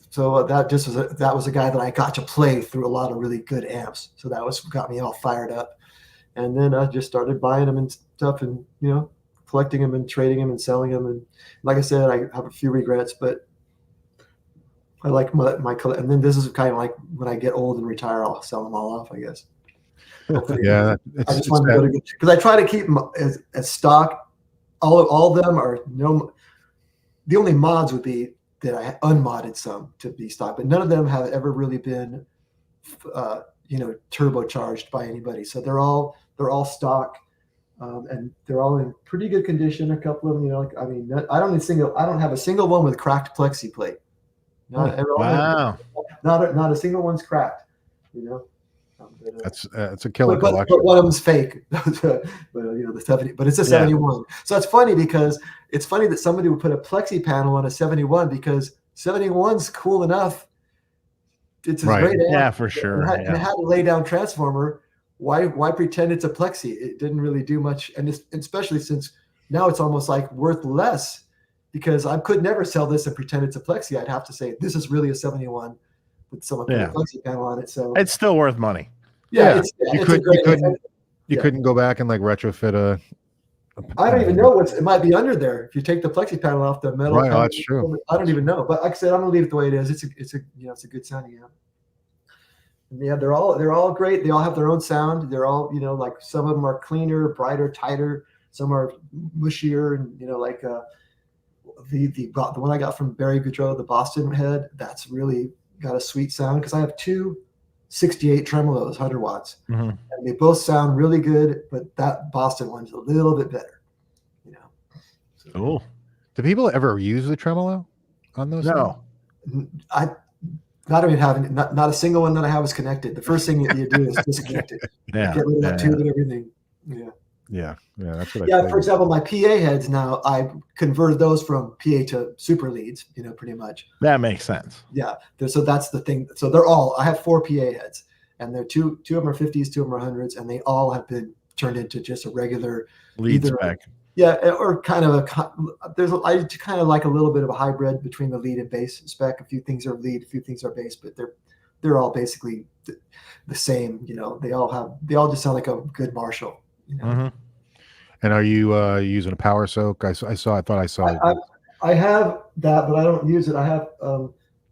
So that was a guy that I got to play through a lot of really good amps. So that got me all fired up. And then I just started buying them and stuff, and collecting them and trading them and selling them. And like I said, I have a few regrets, but I like my and then this is kind of like when I get old and retire, I'll sell them all off, I guess. Yeah, I just wanted to go to, because I try to keep them as stock. All of them are the only mods would be that I unmodded some to be stock, but none of them have ever really been turbocharged by anybody. So they're all stock, and they're all in pretty good condition. A couple of them, I don't have a single one with cracked plexi plate. Wow. Not a single one's cracked. That's a killer but collection. one of them's fake. The 70, but it's a 71. So it's funny because it's funny that somebody would put a plexi panel on a 71 because 71's cool enough. It's a great amp. Yeah, for sure. And it had a lay down transformer. Why pretend it's a plexi? It didn't really do much, and especially since now it's almost like worth less, because I could never sell this and pretend it's a plexi. I'd have to say this is really a 71 with someone put a plexi panel on it. So it's still worth money. Yeah, you couldn't go back and like retrofit a. I don't even know it might be under there. If you take the plexi panel off the metal, right? That's true. I don't even know. But like I said, I'm gonna leave it the way it is. It's a good sounding amp. And yeah, they're all great. They all have their own sound. They're all like some of them are cleaner, brighter, tighter. Some are mushier, and like the one I got from Barry Goudreau, the Boston head. That's really got a sweet sound because I have two 68 tremolos, 100 watts, and they both sound really good. But that Boston one's a little bit better. So, cool. Do people ever use the tremolo on those? No. Not a single one that I have is connected. The first thing that you do is disconnect it. Yeah. Get rid of that tube and everything. Yeah. That's what for example, my PA heads now, I converted those from PA to super leads, pretty much. That makes sense. Yeah. So that's the thing. So I have 4 PA heads, and they're two of them are 50s, 2 of them are 100s, and they all have been turned into just a regular lead spec. Yeah, or kind of I kind of like a little bit of a hybrid between the lead and bass spec. A few things are lead, a few things are bass, but they're all basically the same. They all just sound like a good Marshall. And are you using a power soak? I thought I saw. I have that, but I don't use it. I have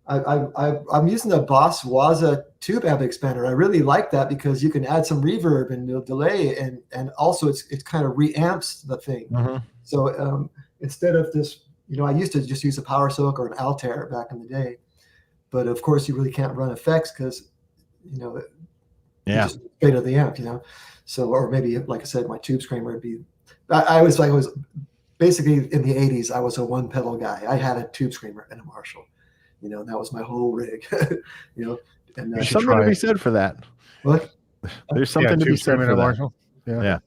I'm using the Boss Waza tube amp expander. I really like that because you can add some reverb and delay, and also it's kind of reamps the thing. So instead of this, I used to just use a power soak or an Altair back in the day, but of course you really can't run effects because just straight of the amp, So, or maybe like I said, my tube screamer would be. I was basically in the 80s. I was a one pedal guy. I had a tube screamer and a Marshall. That was my whole rig. And there's something to be said for that. What? There's something to be said for that. Marshall. Yeah.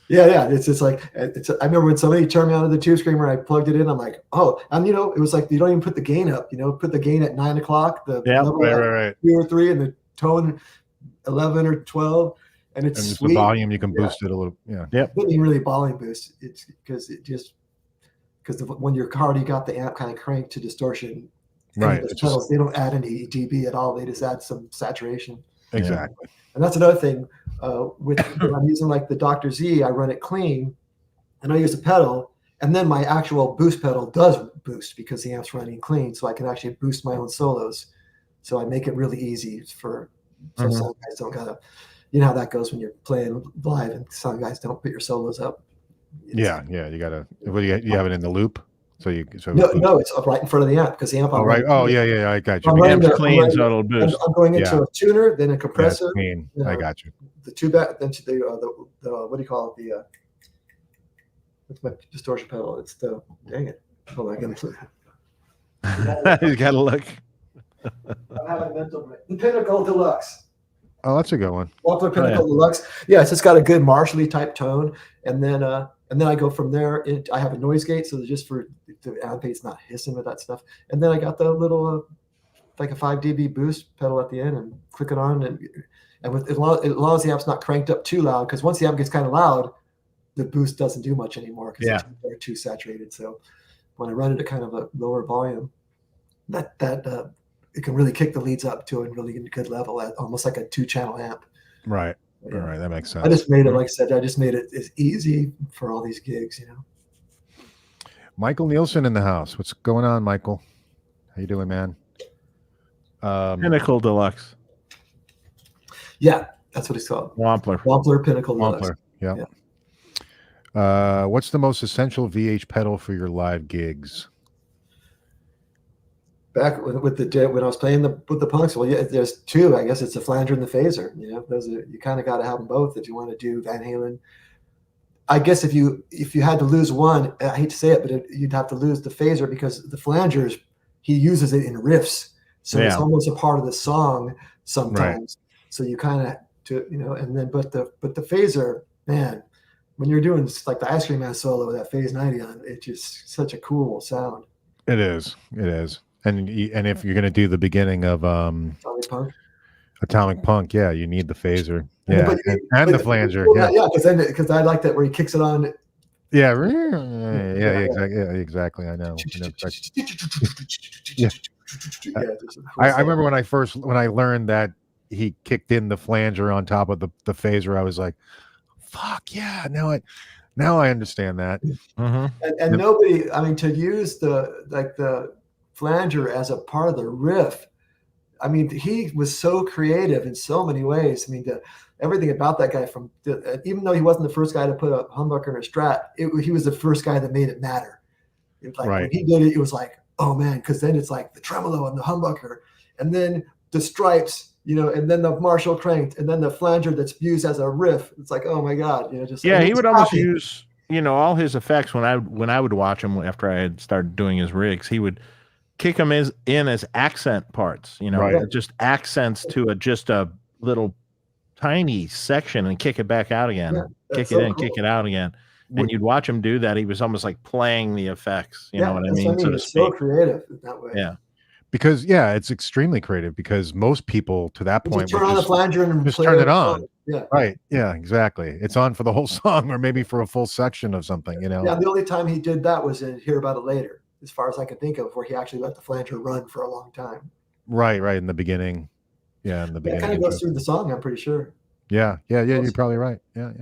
It's just like I remember when somebody turned me on to the tube screamer, I plugged it in. I'm like, oh, and it was like you don't even put the gain up. Put the gain at 9 o'clock. The level right. 2 or 3, and the tone 11 or 12. And it's sweet. The volume you can boost it a little. Yeah. Yep. It didn't really volume boost. It's because when you're already got the amp kind of cranked to distortion. Right. The pedals, they don't add any dB at all. They just add some saturation. Exactly. And that's another thing. When I'm using like the Dr. Z, I run it clean, and I use the pedal, and then my actual boost pedal does boost because the amp's running clean, so I can actually boost my own solos. So I make it really easy so some guys don't gotta. You know how that goes when you're playing live, and some guys don't put your solos up. You gotta. You have it in the loop, so no, it's up right in front of the amp because the amp. Oh right. Oh yeah. I got you. The amp's clean, so it'll boost. I'm going into a tuner, then a compressor. Clean. I got you. The two back, then to the what do you call it? What's my distortion pedal? It's the dang it. Hold on, He's got to look. I'm having a mental break. The Pinnacle Deluxe. Oh, that's a good one. Walter Pinnacle Deluxe. Yeah, it's got a good Marshall-y type tone, and then I go from there. I have a noise gate, so just for the amp it's not hissing with that stuff. And then I got the little like a 5 dB boost pedal at the end, and click it on, and with as long as the amp's not cranked up too loud, because once the amp gets kind of loud, the boost doesn't do much anymore because they're too saturated. So when I run it at kind of a lower volume, that it can really kick the leads up to a really good level at almost like a 2-channel amp. Right. Yeah. All right. That makes sense. I just made it, like I said, I just made it as easy for all these gigs, you know. Michael Nielsen in the house. What's going on, Michael? How you doing, man? Pinnacle Deluxe. Yeah, that's what it's called. Wampler Pinnacle Deluxe. Yep. Yeah. What's the most essential VH pedal for your live gigs? Back when I was playing with the punks, well, yeah, there's two. I guess it's the flanger and the phaser. You know, those are, you kind of got to have them both if you want to do Van Halen. I guess if you had to lose one, I hate to say it, but you'd have to lose the phaser, because the flangers, he uses it in riffs, so it's almost a part of the song sometimes. Right. So you kind of and then but the phaser, man, when you're doing like the Ice Cream Man solo with that Phase 90 on, it's just such a cool sound. It is. And if you're going to do the beginning of Atomic Punk, yeah, you need the phaser. Yeah, and the flanger. Well, yeah, because I like that where he kicks it on. Yeah, exactly. I know. Yeah. I remember when I learned that he kicked in the flanger on top of the phaser, I was like, "Fuck yeah!" Now I understand that. Mm-hmm. And nobody, I mean, to use the flanger as a part of the riff. I mean, he was so creative in so many ways. I mean, everything about that guy, even though he wasn't the first guy to put a humbucker in a Strat, he was the first guy that made it matter. It's like when he did it, it was like, oh man, because then it's like the tremolo and the humbucker, and then the stripes, and then the Marshall cranked, and then the flanger that's used as a riff. It's like, oh my god, just he would almost use all his effects when I would watch him after I had started doing his rigs. He would kick them in as accent parts, just accents to just a little tiny section, and kick it back out again. Kick it in, kick it out again. And you'd watch him do that. He was almost like playing the effects. You know what I mean? So to speak. So creative that way. Yeah. Because it's extremely creative, because most people to that point just turn on the flanger and just turn it on. Yeah. Right. Yeah, exactly. It's on for the whole song, or maybe for a full section of something, Yeah, the only time he did that was in Hear About It Later, as far as I can think of, where he actually let the flanger run for a long time. Right, in the beginning. Yeah, in the beginning. It kind of goes through the song, I'm pretty sure. Yeah, you're probably right. Yeah.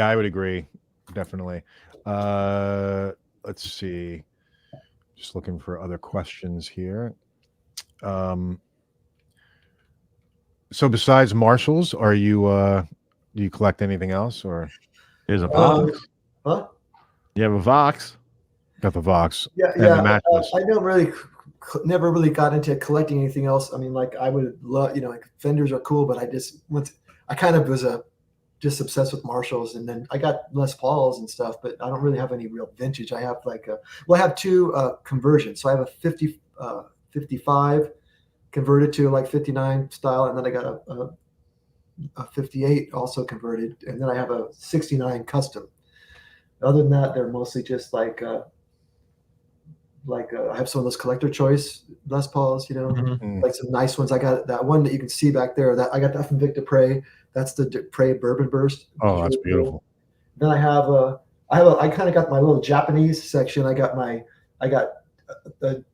I would agree, definitely. Let's see. Just looking for other questions here. So besides Marshalls, are you do you collect anything else, or there's a Vox? Huh? You have a Vox? Got the Vox. Yeah. The matchless. I don't never really got into collecting anything else. I mean, like I would love, like Fenders are cool, but I kind of was just obsessed with Marshalls, and then I got Les Pauls and stuff, but I don't really have any real vintage. I have I have two conversions. So I have a 55 converted to like 59 style, and then I got a 58 also converted, and then I have a 69 custom. Other than that, they're mostly just I have some of those collector choice Les Pauls, like some nice ones. I got that one that you can see back there. That I got that from Victor Prey. That's the Prey Bourbon Burst. Oh, that's beautiful. Then I kind of got my little Japanese section. I got an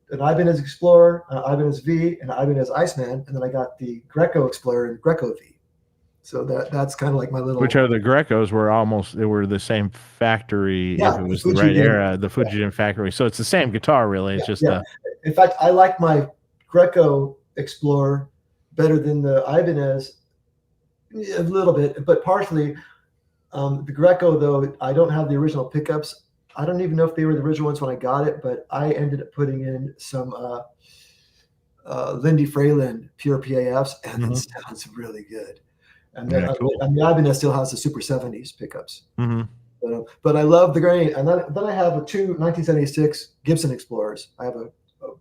Ibanez Explorer, an Ibanez V, and an Ibanez Iceman, and then I got the Greco Explorer and Greco V. So that's kind of like my little. Which are the Grecos they were the same factory, if it was the right era, the Fujifilm factory. So it's the same guitar, really. It's just in fact, I like my Greco Explorer better than the Ibanez a little bit, but partially the Greco, though, I don't have the original pickups. I don't even know if they were the original ones when I got it, but I ended up putting in some Lindy Fralin pure PAFs, and it sounds really good. And then cool. The Ibanez still has the Super 70s pickups. But I love the grain. And then I have two 1976 Gibson Explorers. I have a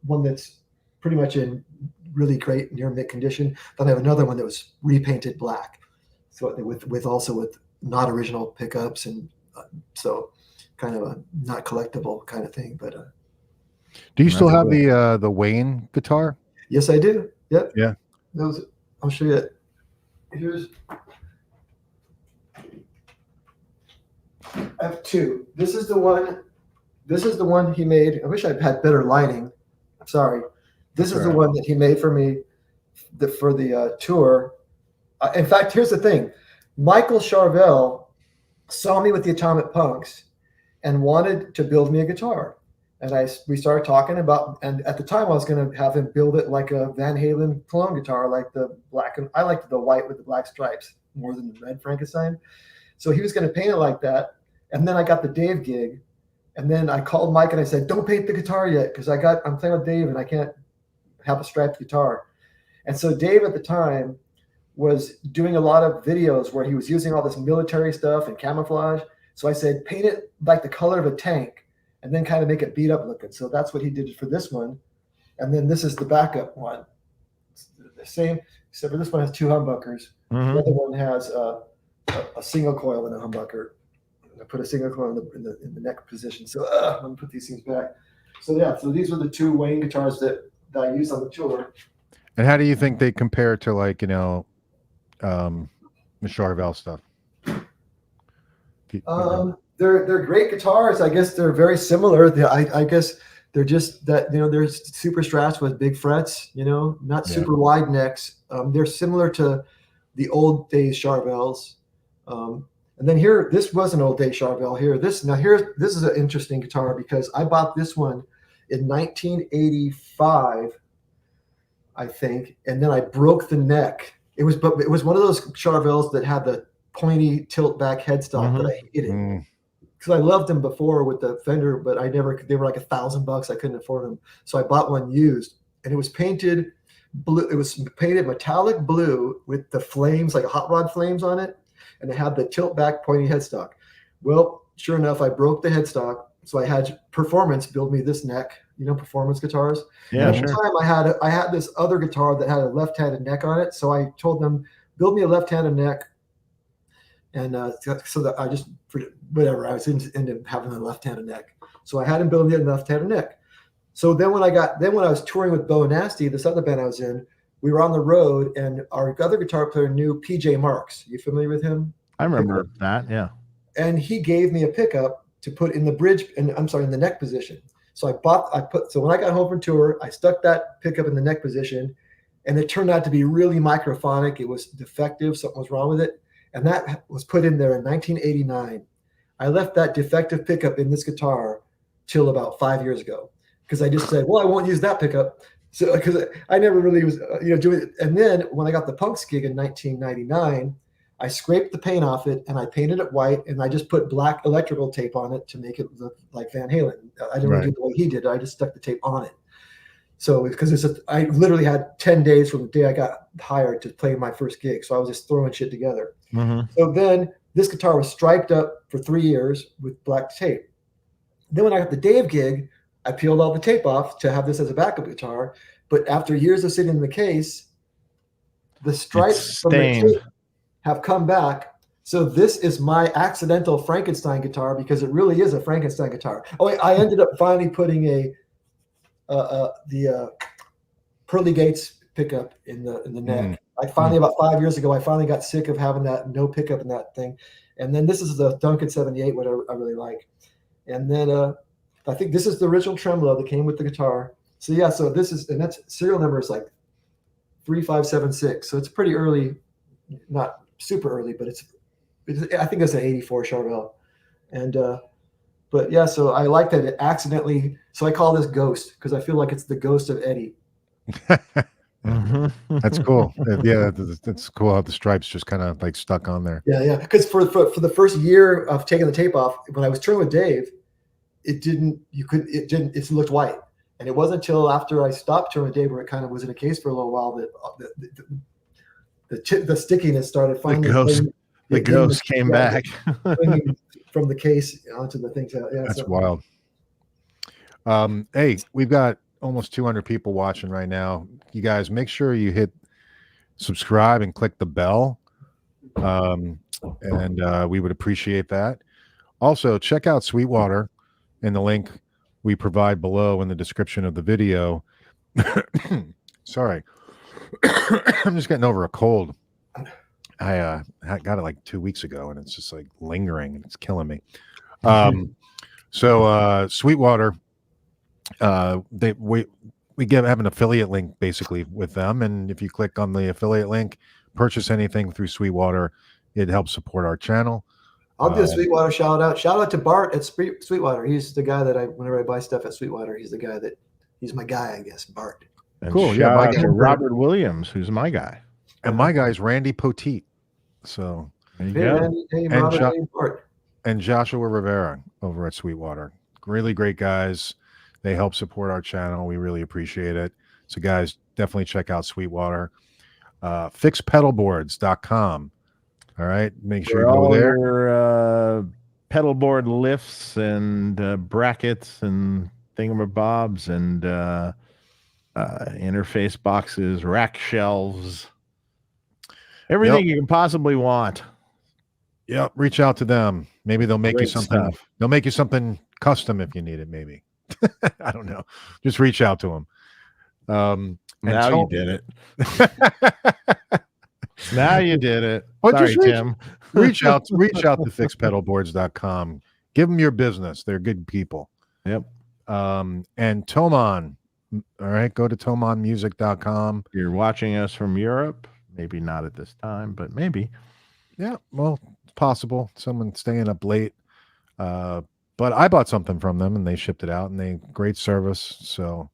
one that's pretty much in really great near mint condition. Then I have another one that was repainted black, so with not original pickups, and so kind of a not collectible kind of thing. But do you still have the Wayne guitar? Yes, I do. Yep. Yeah. I'll show you it. I have two. This is the one he made. I wish I had better lighting. Sorry, this That's is the all right. one that he made for me for the tour. In fact, here's the thing: Michael Charvel saw me with the Atomic Punks and wanted to build me a guitar. And we started talking about, and at the time I was going to have him build it like a Van Halen clone guitar, like the black, and I liked the white with the black stripes more than the red Frankenstein. So he was going to paint it like that. And then I got the Dave gig, and then I called Mike and I said, "Don't paint the guitar yet, because I'm playing with Dave and I can't have a striped guitar." And so Dave at the time was doing a lot of videos where he was using all this military stuff and camouflage. So I said, paint it like the color of a tank and then kind of make it beat up looking. So that's what he did for this one. And then this is the backup one. It's the same, except for this one has 2 humbuckers. Mhm. The other one has a single coil and a humbucker. I put a single coil in the neck position. So let me put these things back. So yeah, so these were the 2 Wayne guitars that I used on the tour. And how do you think they compare to, like, you know, the Charvel stuff? They're great guitars. I guess they're very similar. I guess they're just that, you know, they're super strats with big frets, you know, not super wide necks. They're similar to the old days Charvels. And then here, this was an old day Charvel here. This is an interesting guitar because I bought this one in 1985, I think, and then I broke the neck. It was one of those Charvels that had the pointy tilt back headstock that I hated because I loved them before with the Fender, but they were like $1,000. I couldn't afford them. So I bought one used, and it was painted blue. It was painted metallic blue with the flames, like hot rod flames on it. And it had the tilt back pointy headstock. Well, sure enough, I broke the headstock. So I had Performance build me this neck, you know, Performance guitars. Yeah, At sure. the time I had this other guitar that had a left-handed neck on it. So I told them, build me a left-handed neck. And so that I just, whatever, I was into having a left-handed neck. So I had him build me a left-handed neck. So then when I was touring with Bo Nasty, this other band I was in, we were on the road, and our other guitar player knew PJ Marks. You familiar with him? I remember that. Yeah. And he gave me a pickup to put in the bridge, and in the neck position. So when I got home from tour, I stuck that pickup in the neck position, and it turned out to be really microphonic. It was defective. Something was wrong with it. And that was put in there in 1989. I left that defective pickup in this guitar till about 5 years ago, because I just said, well, I won't use that pickup. So, because I never really was, doing it. And then when I got the Punks gig in 1999, I scraped the paint off it and I painted it white, and I just put black electrical tape on it to make it look like Van Halen. I didn't really do it the way he did. I just stuck the tape on it. So because I literally had 10 days from the day I got hired to play my first gig. So I was just throwing shit together. So then this guitar was striped up for 3 years with black tape. Then when I got the Dave gig, I peeled all the tape off to have this as a backup guitar. But after years of sitting in the case, the stripes from the tape have come back. So this is my accidental Frankenstein guitar, because it really is a Frankenstein guitar. Oh, I ended up finally putting the Pearly Gates pickup in the neck. I finally, about 5 years ago, I finally got sick of having that no pickup in that thing. And then this is the Duncan 78, what I really like. And then I think this is the original tremolo that came with the guitar. So yeah, so this is, and that's serial number is like 3576. So it's pretty early, not super early, but it's I think it's an 84 Charvel. And but yeah, so I like that it accidentally, so I call this Ghost because I feel like it's the ghost of Eddie. That's cool. Yeah, that's cool how the stripes just kind of like stuck on there. Yeah, because for the first year of taking the tape off, when I was touring with Dave, it looked white. And it wasn't until after I stopped touring with Dave where it kind of was in a case for a little while that the stickiness started finally. The ghost came back from the case onto the things. Yeah, that's wild. Hey, we've got almost 200 people watching right now. You guys, make sure you hit subscribe and click the bell. And we would appreciate that. Also, check out Sweetwater in the link we provide below in the description of the video. Sorry. I'm just getting over a cold. I got it like 2 weeks ago, and it's just like lingering, and it's killing me. So Sweetwater, we have an affiliate link basically with them, and if you click on the affiliate link, purchase anything through Sweetwater, it helps support our channel. I'll do a Sweetwater shout out. Shout out to Bart at Sweetwater. He's the guy that whenever I buy stuff at Sweetwater, he's my guy, I guess, Bart. And Cool. shout My out guy- to Robert Williams, who's my guy. And my guy's Randy Poteet. So There you Hey, go. Randy, hey, And Robert, Chuck- hey, Bart. and Joshua Rivera over at Sweetwater. Really great guys. They help support our channel. We really appreciate it. So guys, definitely check out Sweetwater. Fixpedalboards.com. All right. Make sure For you go all there. your pedal board lifts and brackets and thingamabobs and interface boxes, rack shelves, everything you can possibly want. Yep. Reach out to them. Maybe they'll make you Great something. stuff. They'll make you something custom if you need it. Maybe. I don't know. Just reach out to them. Now you did it. Now you did it. Well, Sorry, just Tim. reach out to fixpedalboards.com. Give them your business. They're good people. Yep. And Thomann. All right. Go to thomanmusic.com. You're watching us from Europe. Maybe not at this time, but maybe. Yeah. Well, it's possible. Someone staying up late. But I bought something from them and they shipped it out, and they great service. So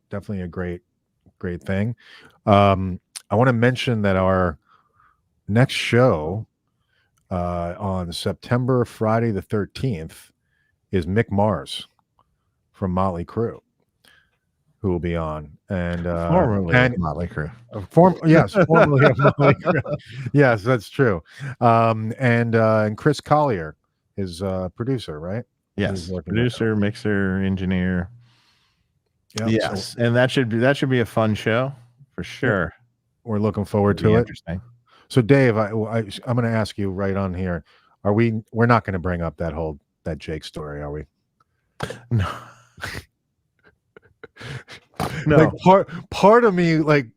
definitely a great thing. I want to mention that our next show on September Friday the 13th is Mick Mars from Motley Crue, who will be on. And Formerly of Motley Crue. Yes, formerly of Motley Crue. Yes, that's true. And Chris Collier is producer, right? Yes, He's working producer, mixer, engineer. Yep, Yes, so and that should be a fun show for sure. we're looking forward It'll be to it. interesting. So Dave, I'm going to ask you right on here. We're not going to bring up that Jake story, are we? No. No. Like part of me, like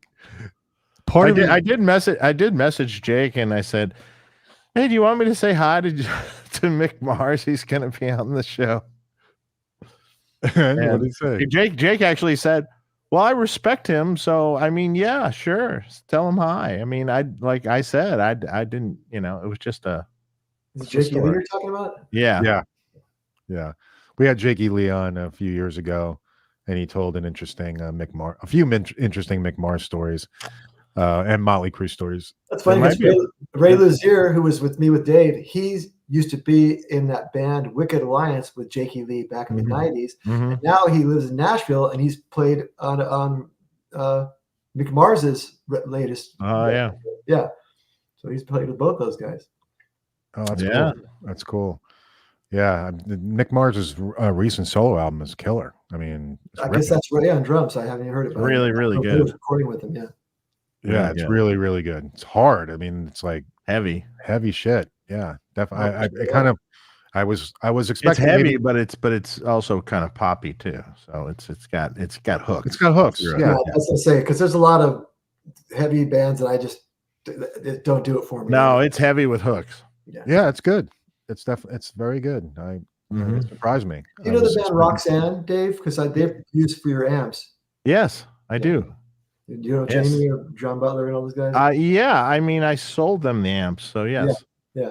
part of me, I did message Jake and I said, "Hey, do you want me to say hi to Mick Mars? He's going to be on the show." what did he say? Jake actually said, "Well, I respect him, so I mean, yeah, sure, tell him hi." I mean, I didn't, it was just a Is it Jakey Lee you're talking about? yeah. We had Jakey Lee on a few years ago, and he told an interesting interesting Mick Mars stories, and Motley Crue stories. That's funny because Ray Luzier, who was with me with Dave, he used to be in that band Wicked Alliance with Jakey Lee back in the 90s. Mm-hmm. And now he lives in Nashville, and he's played on Mick Mars's latest. Yeah. Yeah. So he's played with both those guys. Oh, that's cool. That's cool. Yeah, Mick Mars's recent solo album is killer. I mean, I guess that's Ray on drums. I haven't even heard it. But really, really good. I was recording with him. Yeah. Yeah, it's really, really good. It's hard. I mean, it's like heavy shit. Yeah, definitely. I was it's expecting heavy, but it's also kind of poppy too. So it's got hooks. It's got hooks. Yeah, I was gonna say because there's a lot of heavy bands that I just don't do it for me. No, it's heavy with hooks. Yeah, it's good. It's definitely very good. It surprised me. You know the band Roxanne, Dave, because they've used for your amps. Yes, I do. You know Jamie or John Butler and all those guys? Yeah. I mean, I sold them the amps, so yes. Yeah,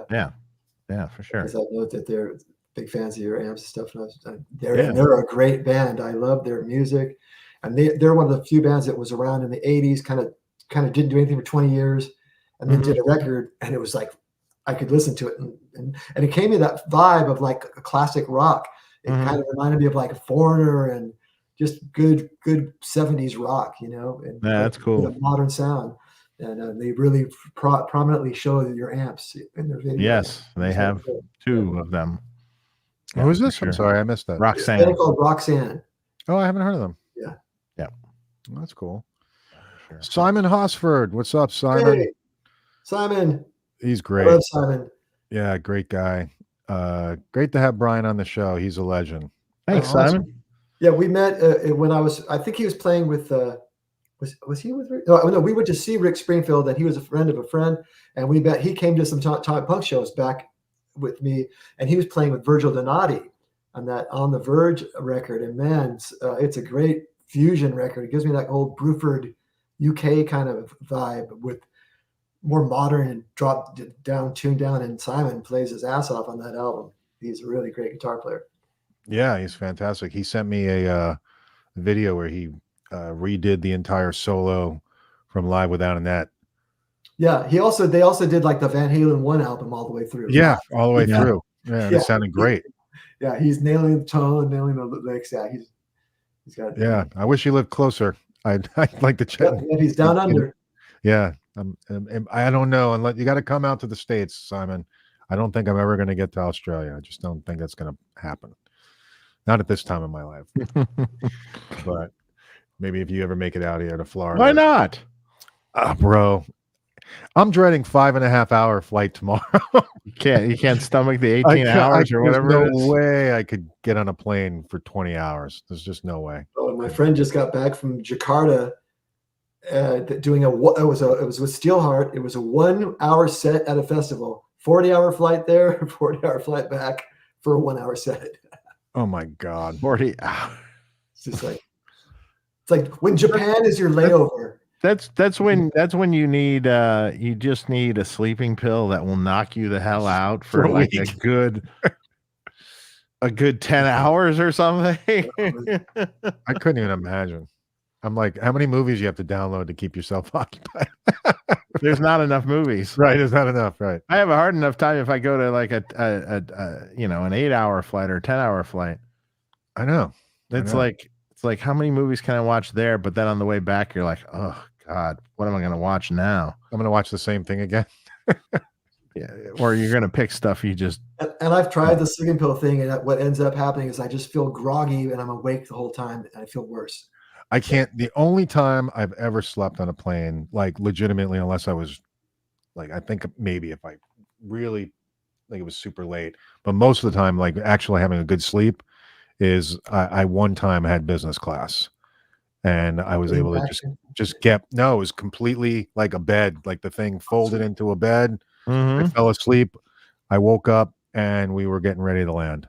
for sure. Because I know that they're big fans of your amps and stuff. And they're a great band. I love their music, and they're one of the few bands that was around in the '80s. Kind of didn't do anything for 20 years, and then did a record, and it was like I could listen to it, and it gave me that vibe of like a classic rock. It kind of reminded me of like a Foreigner and just good 70s rock, and that's cool. Modern sound. And they really prominently show your amps in their videos. Yes, they have two of them. Who is this? Sure. I'm sorry, I missed that. Roxanne. They're called Roxanne. Oh, I haven't heard of them. Yeah. Well, that's cool. Sure. Simon Hosford. What's up, Simon? Hey, Simon. He's great. I love Simon. Yeah, great guy. Great to have Brian on the show. He's a legend. Thanks, Simon. Yeah, we met when I think he was playing with was he with Rick? No, we went to see Rick Springfield, and he was a friend of a friend, and we met. He came to some Tom Punk shows back with me, and he was playing with Virgil Donati on that On the Verge record. And man, it's a great fusion record. It gives me that old Bruford UK kind of vibe with more modern and tuned down. And Simon plays his ass off on that album. He's a really great guitar player. Yeah, he's fantastic. He sent me a video where he redid the entire solo from Live Without a Net. Yeah, they also did like the Van Halen 1 album all the way through. Yeah, all the way through. Yeah, it sounded great. Yeah, he's nailing the tone, nailing the licks. Yeah, he's got. Yeah, I wish he lived closer. I'd like to check. Yeah, he's down under. Yeah, I don't know. Unless you got to come out to the States, Simon. I don't think I'm ever going to get to Australia. I just don't think that's going to happen. Not at this time in my life. But maybe if you ever make it out here to Florida. Why not? Bro, I'm dreading 5.5 hour flight tomorrow. You can't stomach the 18 hours or whatever. There's no way I could get on a plane for 20 hours. There's just no way. Oh, my friend just got back from Jakarta doing it was with Steelheart. It was a 1 hour set at a festival, 40-hour flight there, 40-hour flight back for a 1 hour set. Oh my God. 40 hours. It's like when Japan is your layover. That's when you need you just need a sleeping pill that will knock you the hell out for like a good 10 hours or something. I couldn't even imagine. I'm like, how many movies you have to download to keep yourself occupied? There's not enough movies. Right, there's not enough, right. I have a hard enough time if I go to like an 8-hour flight or a 10-hour flight. I know. It's like how many movies can I watch there? But then on the way back, you're like, oh God, what am I going to watch now? I'm going to watch the same thing again. Yeah, or you're going to pick stuff you just. And I've tried the sleeping pill thing, and what ends up happening is I just feel groggy and I'm awake the whole time, and I feel worse. I can't. The only time I've ever slept on a plane, like legitimately, unless I was like, I think maybe if I really like it was super late, but most of the time, like actually having a good sleep is I one time had business class, and I was able to just get it was completely like a bed, like the thing folded into a bed. I fell asleep. I woke up and we were getting ready to land.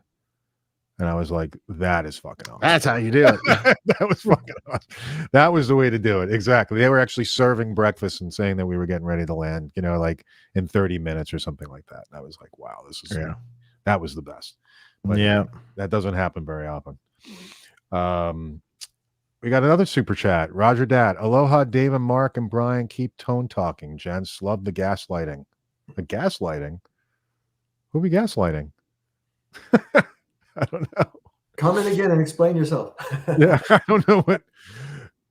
And I was like, that is fucking awesome. That's how you do it. That was fucking awesome. That was the way to do it. Exactly. They were actually serving breakfast and saying that we were getting ready to land, like in 30 minutes or something like that. And I was like, wow, that was the best. But that doesn't happen very often. We got another super chat. Roger Dat. Aloha, Dave and Mark and Brian. Keep tone talking, gents. Love the gaslighting. The gaslighting? Who be gaslighting? I don't know. Comment again and explain yourself. Yeah, I don't know what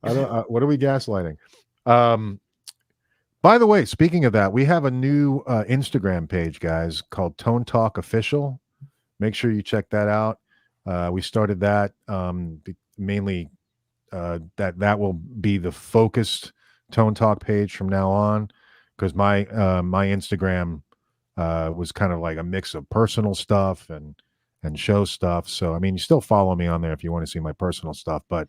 are we gaslighting? By the way, speaking of that, we have a new Instagram page, guys, called Tone Talk Official. Make sure you check that out. We started that mainly that will be the focused Tone Talk page from now on, because my Instagram was kind of like a mix of personal stuff and show stuff. So, I mean, you still follow me on there if you want to see my personal stuff, but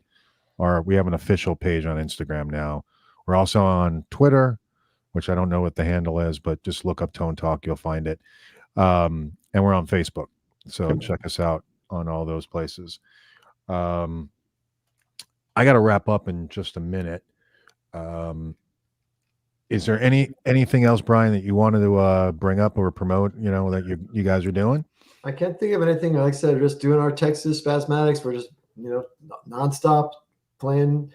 we have an official page on Instagram now. We're also on Twitter, which I don't know what the handle is, but just look up Tone Talk. You'll find it. And we're on Facebook. So check us out on all those places. I got to wrap up in just a minute. Is there anything else, Brian, that you wanted to bring up or promote, that you guys are doing? I can't think of anything. Like I said, we're just doing our Texas Spasmatics. We're just, nonstop playing.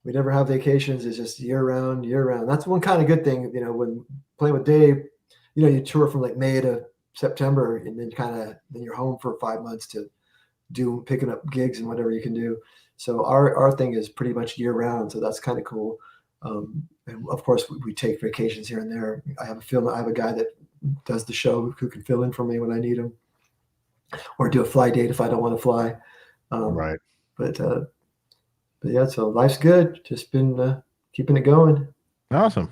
We never have vacations. It's just year round. That's one kind of good thing, when playing with Dave, you tour from like May to September, and then then you're home for 5 months to picking up gigs and whatever you can do. So our thing is pretty much year round. So that's kind of cool. And of course we take vacations here and there. I have a guy that does the show who can fill in for me when I need him, or do a fly date if I don't want to fly. Right. But yeah, so life's good. Just been keeping it going. Awesome,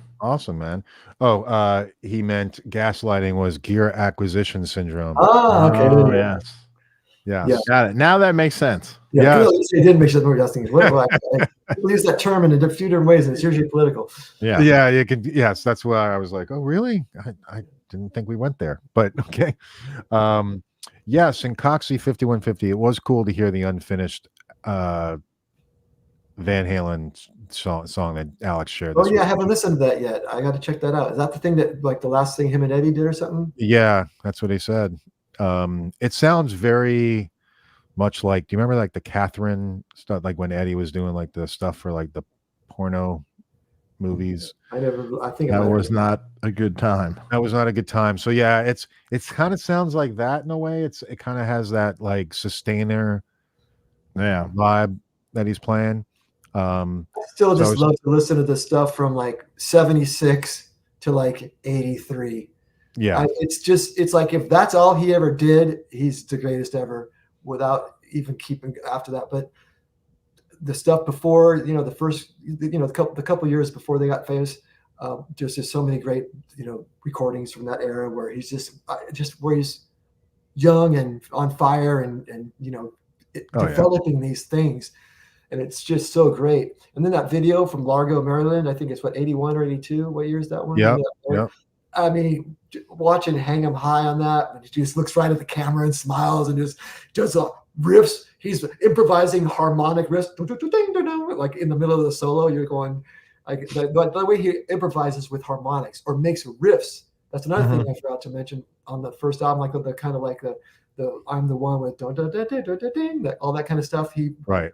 man. Oh, he meant gaslighting was gear acquisition syndrome. Ah, okay. Oh, yes. Yeah. Got it. Now that makes sense. Yeah. It did make sense. People use that term in a few different ways, and it's usually political. Yeah. Yeah. You can. Yes. That's why I was like, oh, really? I didn't think we went there, but okay. Yes. And Coxie 5150. It was cool to hear the unfinished Van Halen song that Alex shared Oh this yeah, I week. haven't listened to that yet. I got to check that out. Is that the thing that like the last thing him and Eddie did or something? Yeah, that's what he said. It sounds very much like, do you remember like the Catherine stuff, like when Eddie was doing like the stuff for like the porno movies? I think it That might have was been. not a good time. That was not a good time. So yeah, it's kind of sounds like that in a way. It kind of has that like sustainer Yeah. vibe that he's playing. I still So just it's, love to listen to the stuff from like 76 to like 83. yeah, It's like if that's all he ever did, he's the greatest ever without even keeping after that. But the stuff before, the first, the couple years before they got famous, just so many great, recordings from that era where he's just where he's young and on fire and Oh, yeah. developing these things. And it's just so great. And then that video from Largo, Maryland, I think it's what, 81 or 82. What year is that one? Yep, yep. I mean, watching Hang 'em High on that, and he just looks right at the camera and smiles and just does riffs. He's improvising harmonic riffs, like in the middle of the solo. You're going, like the way he improvises with harmonics or makes riffs. That's another thing I forgot to mention on the first album, like the kind of like the I'm the one with all that kind of stuff. Right.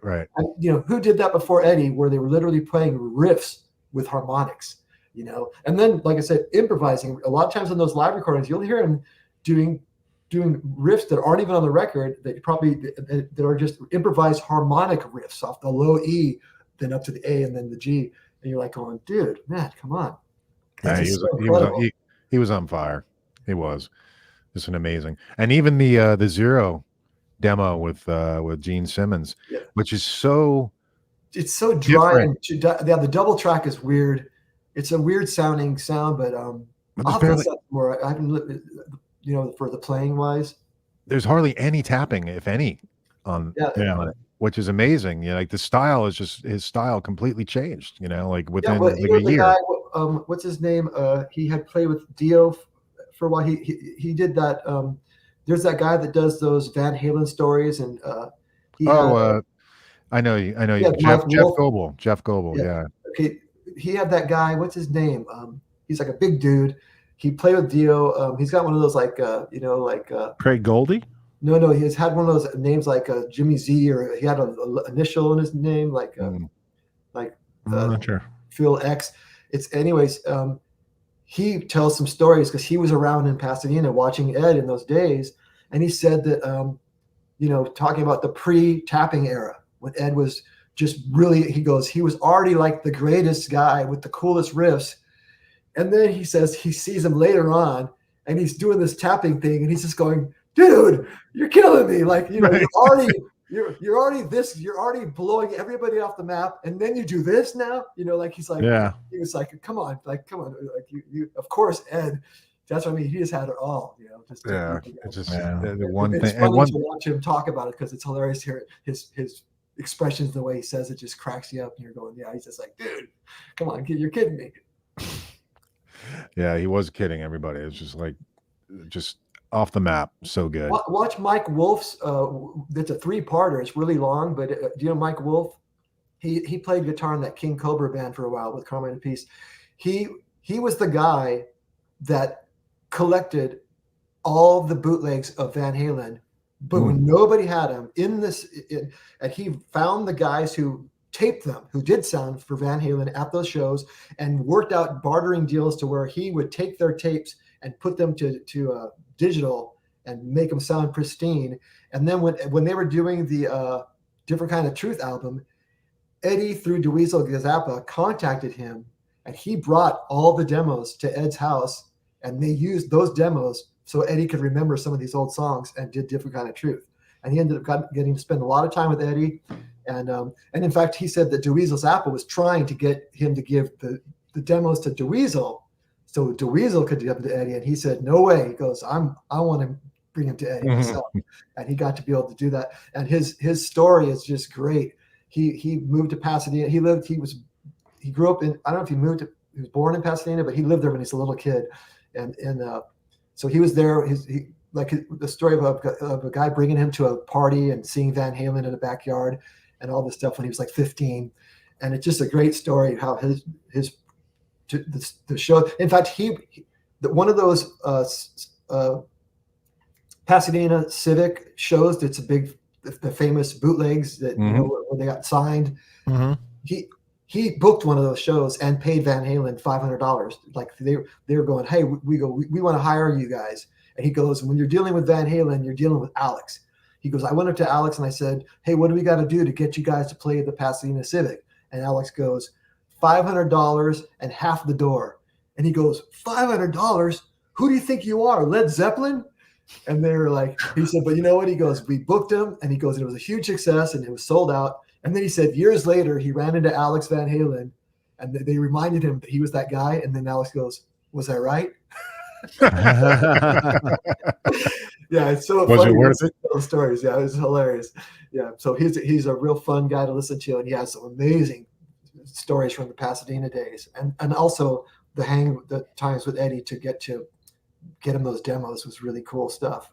Who did that before Eddie, where they were literally playing riffs with harmonics, and then, like I said, improvising. A lot of times on those live recordings, you'll hear him doing riffs that aren't even on the record, that are just improvised harmonic riffs off the low E, then up to the A and then the G. And you're like going, dude, man, come on. Yeah, he was on fire. He was just an amazing. And even the Zero demo with Gene Simmons, which is it's so dry. different. And the double track is weird. It's a weird sounding sound, but I'll have to more. I haven't, for the playing wise. There's hardly any tapping, if any, on it, which is amazing. Like the style is just, his style completely changed. Like within like a year. Guy, what's his name? He had played with Dio for a while. He did that. There's that guy that does those Van Halen stories, and I know you. Jeff Goebel. Yeah. Okay. He had that guy. What's his name? He's like a big dude. He played with Dio. He's got one of those Craig Goldie. No. He's had one of those names like Jimmy Z, or he had an initial in his name I'm not sure. Phil X. It's anyways. He tells some stories because he was around in Pasadena watching Ed in those days, and he said that talking about the pre-tapping era when Ed was just really, he goes, he was already like the greatest guy with the coolest riffs. And then he says he sees him later on and he's doing this tapping thing and he's just going, dude, you're killing me. Like, right. you're already blowing everybody off the map. And then you do this now, like he's like, he was like, come on. Like you, of course, Ed, that's what I mean. He just had it all, It's just the one it's thing. Funny to watch him talk about it because it's hilarious to hear his expressions, the way he says it just cracks you up, and you're going, yeah. He's just like, dude, come on, you're kidding me. Yeah, he was kidding everybody. It's just like, just off the map, so good. Watch Mike Wolf's. It's a 3-parter. It's really long, but do you know Mike Wolf? He played guitar in that King Cobra band for a while with Carmine and Peace. He was the guy that collected all the bootlegs of Van Halen, but when nobody had them and he found the guys who taped them, who did sound for Van Halen at those shows, and worked out bartering deals to where he would take their tapes and put them to digital and make them sound pristine. And then when they were doing the Different Kind of Truth album, Eddie through DeWeasel Zappa contacted him, and he brought all the demos to Ed's house, and they used those demos so Eddie could remember some of these old songs and did Different Kind of Truth. And he ended up getting to spend a lot of time with Eddie. And in fact, he said that DeWeasel Zappa was trying to get him to give the demos to DeWeasel so DeWeasel could give them to Eddie. And he said, no way. He goes, I want to bring him to Eddie myself. And he got to be able to do that. And his story is just great. He moved to Pasadena. He grew up in, I don't know if he was born in Pasadena, but he lived there when he was a little kid. And so he was there. The story of a guy bringing him to a party and seeing Van Halen in the backyard. and all this stuff when he was like 15. And it's just a great story how the show. In fact, one of those Pasadena Civic shows that's the famous bootlegs that where they got signed. He booked one of those shows and paid Van Halen $500. Like they were going, hey, we want to hire you guys. And he goes, when you're dealing with Van Halen, you're dealing with Alex. He goes, I went up to Alex and I said, hey, what do we got to do to get you guys to play at the Pasadena Civic? And Alex goes, $500 and half the door. And he goes, $500? Who do you think you are, Led Zeppelin? And they were like, he said, but you know what? He goes, we booked him. And he goes, it was a huge success and it was sold out. And then he said, years later, he ran into Alex Van Halen and they reminded him that he was that guy. And then Alex goes, was I right? Yeah, it's so was funny. it worth it? Those stories. Yeah, it was hilarious. Yeah, so he's a real fun guy to listen to, and he has some amazing stories from the Pasadena days, and also the times with Eddie to get him those demos was really cool stuff.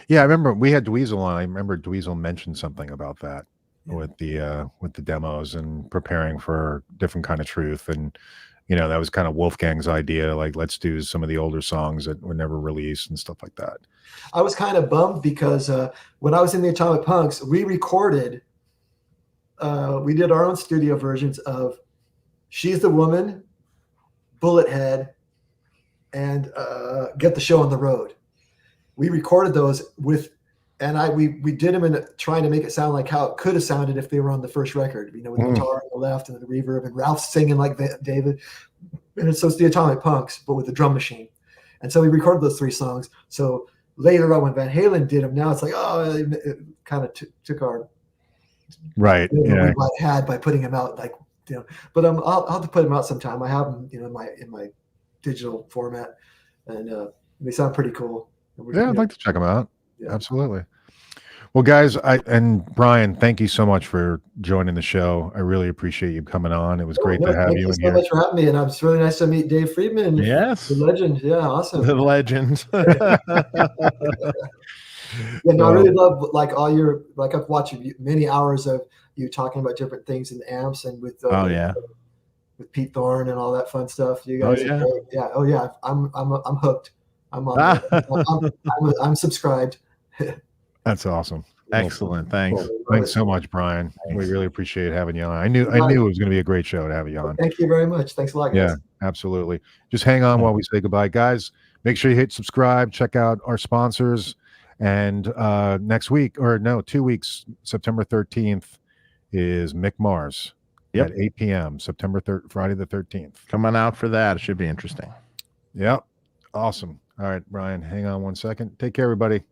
Yeah, I remember we had Dweezil on. I remember Dweezil mentioned something about that with the demos and preparing for different kind of truth, and that was kind of Wolfgang's idea. Like, let's do some of the older songs that were never released and stuff like that. I was kind of bummed because when I was in the Atomic Punks, we recorded. We did our own studio versions of "She's the Woman," "Bullet Head," and "Get the Show on the Road." We recorded those we did them in trying to make it sound like how it could have sounded if they were on the first record, with the guitar on the left and the reverb and Ralph singing like David. And it's the Atomic Punks, but with the drum machine. And so we recorded those 3 songs. So later on when Van Halen did them, now it's like, it kind of took our right. We might had by putting them out but I'll have to put them out sometime. I have them, in my digital format, and they sound pretty cool. Yeah, I'd like to check them out. Yeah. Absolutely. Well, guys, and Brian, thank you so much for joining the show. I really appreciate you coming on. It was great to have you in here. Thank you so much for having me, and it's really nice to meet Dave Friedman. Yes, the legend. Yeah, awesome. The legend. Yeah, no, I really love I've watched many hours of you talking about different things in amps and with with Pete Thorne and all that fun stuff. You guys, are great. Yeah, I'm hooked. I'm on. I'm subscribed. That's awesome. Excellent. Thanks. Thanks so much, Brian. We really appreciate having you on. I knew it was going to be a great show to have you on. Thank you very much. Thanks a lot, guys. Yeah, absolutely. Just hang on while we say goodbye, guys. Make sure you hit subscribe. Check out our sponsors. And next week, 2 weeks, September 13th is Mick Mars at 8 p.m. Friday the 13th. Come on out for that. It should be interesting. Yep. Awesome. All right, Brian, hang on one second. Take care, everybody.